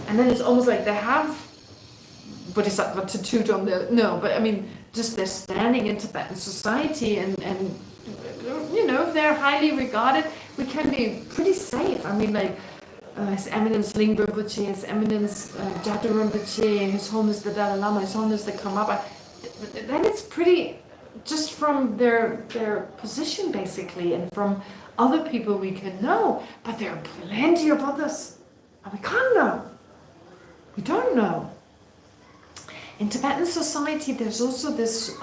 Speaker 1: And then it's almost like they have bodhisattva tattooed on their, no, but I mean, just they're standing in Tibetan society and you know, if they're highly regarded, we can be pretty safe. I mean, like His Eminence Ling Rinpoche, His Eminence Jatu Rinpoche, His Holiness the Dalai Lama, His Holiness the Karmapa, then it's pretty, just from their position basically, and from other people we can know. But there are plenty of others, and we can't know. We don't know. In Tibetan society, there's also this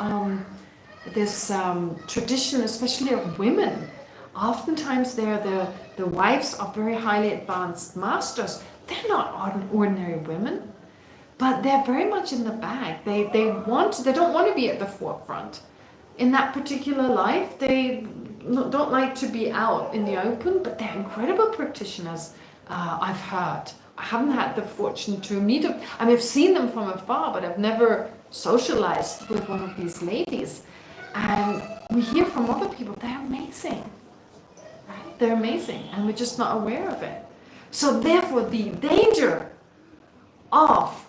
Speaker 1: tradition, especially of women. Oftentimes, they're the wives of very highly advanced masters. They're not ordinary women, but they're very much in the back. They don't want to be at the forefront. In that particular life, they don't like to be out in the open, but they're incredible practitioners, I've heard. I haven't had the fortune to meet them. I mean, I've seen them from afar, but I've never socialized with one of these ladies. And we hear from other people, they're amazing. Right? They're amazing, and we're just not aware of it. So therefore, the danger of,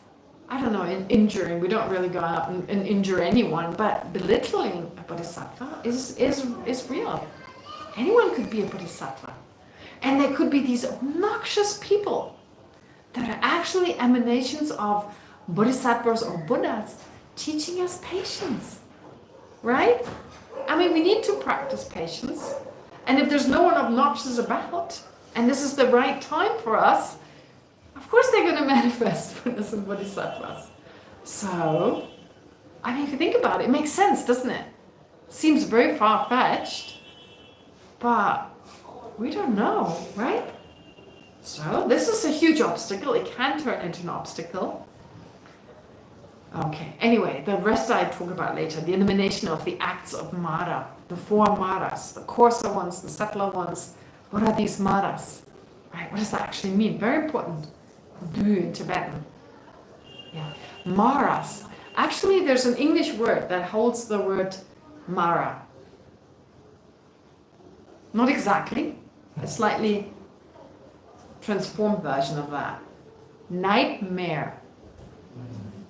Speaker 1: I don't know, injuring, we don't really go out and injure anyone, but belittling a bodhisattva is real. Anyone could be a bodhisattva. And there could be these obnoxious people that are actually emanations of bodhisattvas or Buddhas teaching us patience, right? I mean, we need to practice patience. And if there's no one obnoxious about, and this is the right time for us, of course they're going to manifest Buddhas and bodhisattvas. So, I mean, if you think about it, it makes sense, doesn't it? Seems very far-fetched, but we don't know, right? So this is a huge obstacle. It can turn into an obstacle. Okay, anyway, the rest I talk about later. The elimination of the acts of Mara, the 4 Maras, the coarser ones, the subtler ones. What are these Maras? Right, what does that actually mean? Very important. Du in Tibetan. Yeah, Maras. Actually, there's an English word that holds the word Mara. Not exactly, a slightly transformed version of that. Nightmare.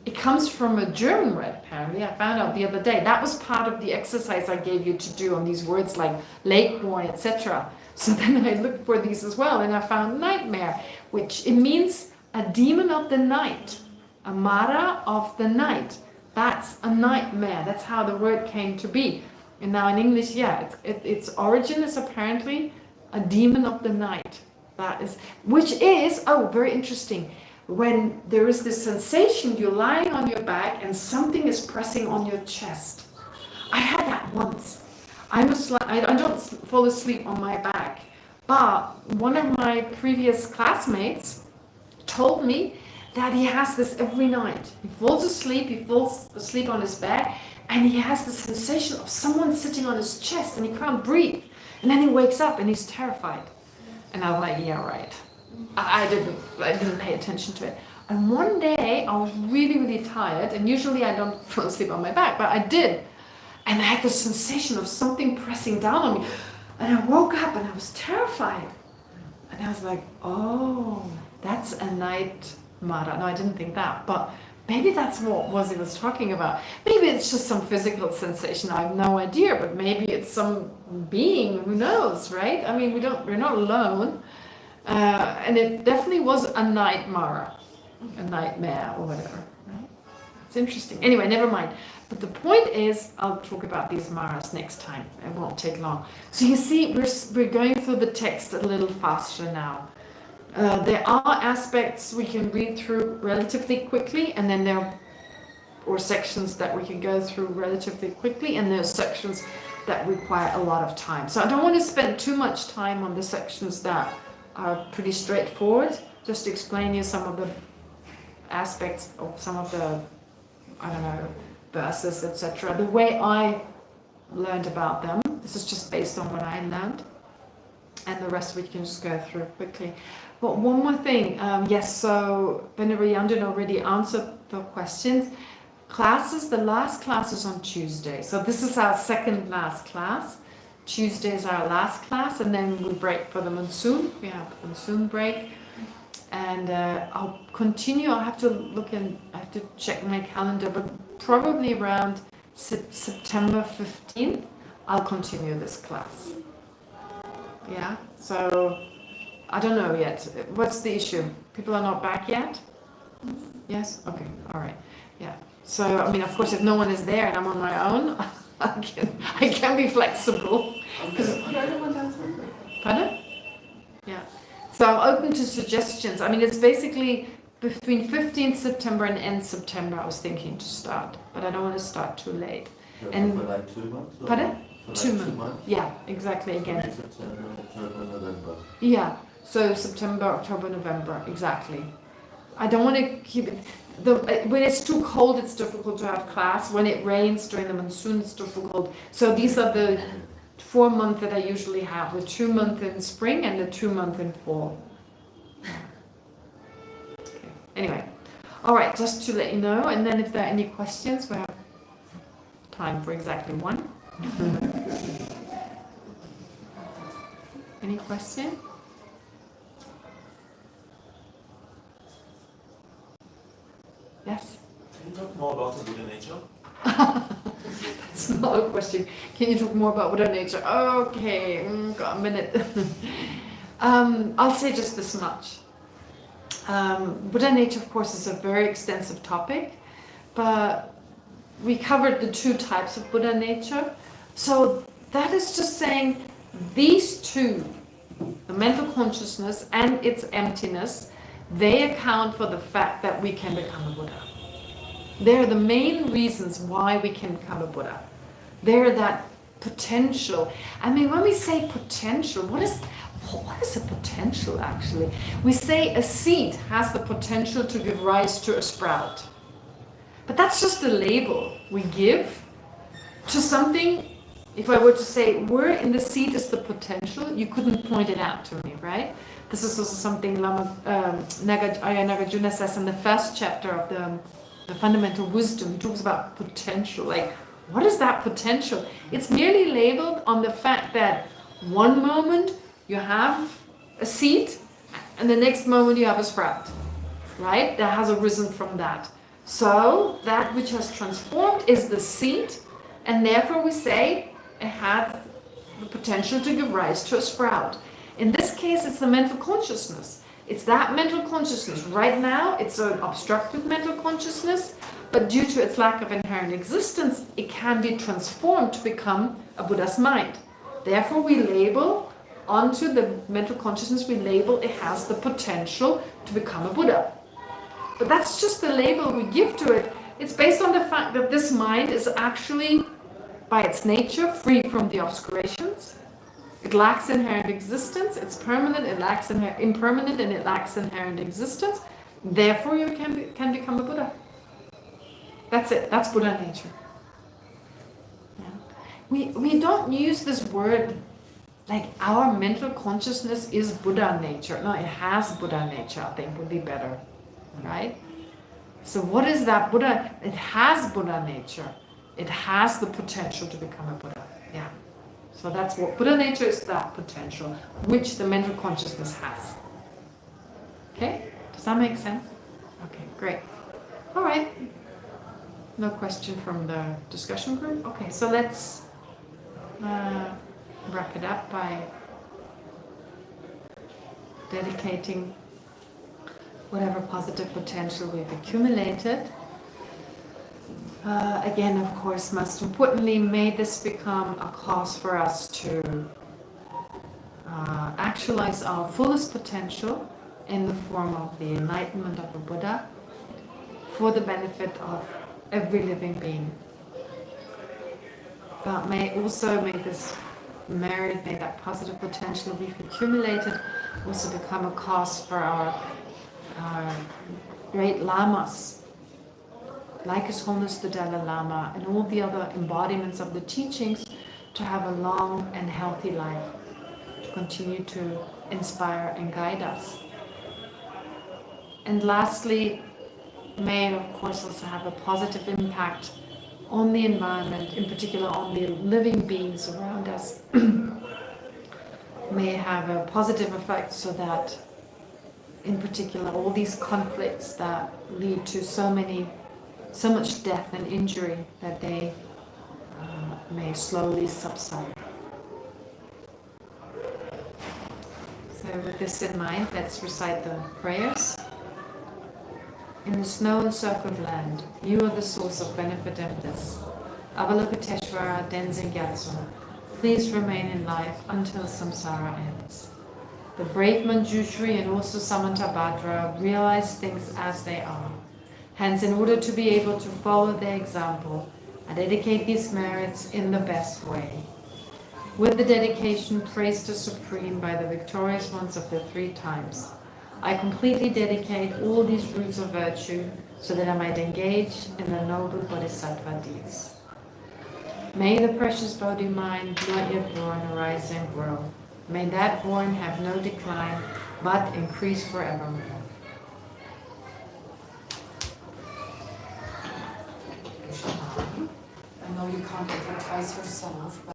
Speaker 1: It comes from a German word, apparently. I found out the other day. That was part of the exercise I gave you to do on these words like lakeborn, etc. So then I looked for these as well, and I found nightmare, which it means a demon of the night, a Mara of the night. That's a nightmare. That's how the word came to be. And now in English, yeah, its origin is apparently a demon of the night. That is, which is, oh, very interesting. When there is this sensation, you're lying on your back and something is pressing on your chest. I had that once. I don't fall asleep on my back, but one of my previous classmates told me that he has this every night. He falls asleep on his back, and he has the sensation of someone sitting on his chest and he can't breathe. And then he wakes up and he's terrified. And I was like, yeah, right. I didn't pay attention to it. And one day I was really, really tired, and usually I don't fall asleep on my back, but I did. And I had the sensation of something pressing down on me. And I woke up and I was terrified. And I was like, oh, that's a night mara. No, I didn't think that, but maybe that's what he was talking about. Maybe it's just some physical sensation. I have no idea, but maybe it's some being, who knows, right? I mean, we're not alone. And it definitely was a night mara, a nightmare or whatever. Right? It's interesting. Anyway, never mind. But the point is, I'll talk about these maras next time. It won't take long. So you see, we're going through the text a little faster now. There are aspects we can read through relatively quickly, and then there are sections that we can go through relatively quickly, and there are sections that require a lot of time. So I don't want to spend too much time on the sections that are pretty straightforward, just to explain you some of the aspects of some of the, I don't know, verses, etc. The way I learned about them. This is just based on what I learned, and the rest we can just go through quickly. But one more thing, yes, so Venerable Yandun already answered the questions. Classes, the last class is on Tuesday. So this is our second last class. Tuesday is our last class, and then we break for the monsoon. We have the monsoon break. And I'll continue. I have to check my calendar, but probably around September 15th, I'll continue this class. Yeah, so I don't know yet. What's the issue? People are not back yet? Yes? Okay, all right. Yeah. So, I mean, of course, if no one is there and I'm on my own, I can be flexible. Pardon? Yeah. So I'm open to suggestions. I mean, it's basically between 15th September and end September I was thinking to start, but I don't want to start too late. And
Speaker 6: for like 2 months?
Speaker 1: pardon?
Speaker 6: For
Speaker 1: 2
Speaker 6: like
Speaker 1: months.
Speaker 6: 2 months?
Speaker 1: Yeah, exactly, again.
Speaker 6: September, October, November.
Speaker 1: Yeah, so September, October, November, exactly. I don't want to keep it... when it's too cold, it's difficult to have class. When it rains during the monsoon, it's difficult. So these are the 4 months that I usually have, the 2 months in spring and the 2 months in fall. Okay. Anyway, all right, just to let you know, and then if there are any questions, we have time for exactly one. Any question? Yes?
Speaker 2: Can you talk more about the Buddha nature?
Speaker 1: That's not a question. Can you talk more about Buddha nature? Okay, got a minute. I'll say just this much. Buddha nature, of course, is a very extensive topic, but we covered the 2 types of Buddha nature. So that is just saying these 2, the mental consciousness and its emptiness, they account for the fact that we can become a Buddha. They're the main reasons why we can become a Buddha. They're that potential. I mean, when we say potential, what is a potential actually? We say a seed has the potential to give rise to a sprout. But that's just a label we give to something. If I were to say, where in the seed is the potential, you couldn't point it out to me, right? This is also something Ayya Nagarjuna says in the first chapter of the Fundamental Wisdom. He talks about potential, like, what is that potential? It's merely labeled on the fact that One moment you have a seed, and the next moment you have a sprout, right? That has arisen from that. So that which has transformed is the seed, and therefore we say it has the potential to give rise to a sprout. In this case, it's the mental consciousness. It's that mental consciousness. Right now, it's an obstructed mental consciousness, but due to its lack of inherent existence, it can be transformed to become a Buddha's mind. Therefore, we label onto the mental consciousness, we label it has the potential to become a Buddha. But that's just the label we give to it. It's based on the fact that this mind is actually, by its nature, free from the obscurations. It lacks inherent existence, it's permanent, it lacks impermanent, and it lacks inherent existence. Therefore, you can become a Buddha. That's it. That's Buddha nature. Yeah. We don't use this word like our mental consciousness is Buddha nature. No, it has Buddha nature, I think would be better. Right? So what is that Buddha? It has Buddha nature. It has the potential to become a Buddha. Yeah. So that's what Buddha nature is, that potential which the mental consciousness has. Okay? Does that make sense? Okay, great. All right. No question from the discussion group? Okay, so let's wrap it up by dedicating whatever positive potential we've accumulated. Again, of course, most importantly, may this become a cause for us to actualize our fullest potential in the form of the enlightenment of a Buddha for the benefit of every living being. But may this merit, may that positive potential we've accumulated also become a cause for our great lamas, like His Holiness the Dalai Lama and all the other embodiments of the teachings, to have a long and healthy life, to continue to inspire and guide us. And lastly, may it of course also have a positive impact on the environment, in particular on the living beings around us. May have a positive effect so that, in particular, all these conflicts that lead to so much death and injury, that they may slowly subside. So with this in mind, let's recite the prayers. In the snow-encircled land, you are the source of benefit and bliss. Avalokiteshvara Denzin Gyatso, please remain in life until samsara ends. The brave Manjushri and also Samantabhadra realize things as they are. Hence, in order to be able to follow their example, I dedicate these merits in the best way. With the dedication praised to Supreme by the victorious ones of the 3 times, I completely dedicate all these roots of virtue so that I might engage in the noble bodhisattva deeds. May the precious Bodhi mind, not yet born, arise and grow. May that born have no decline, but increase forevermore.
Speaker 3: I know you can't advertise yourself, but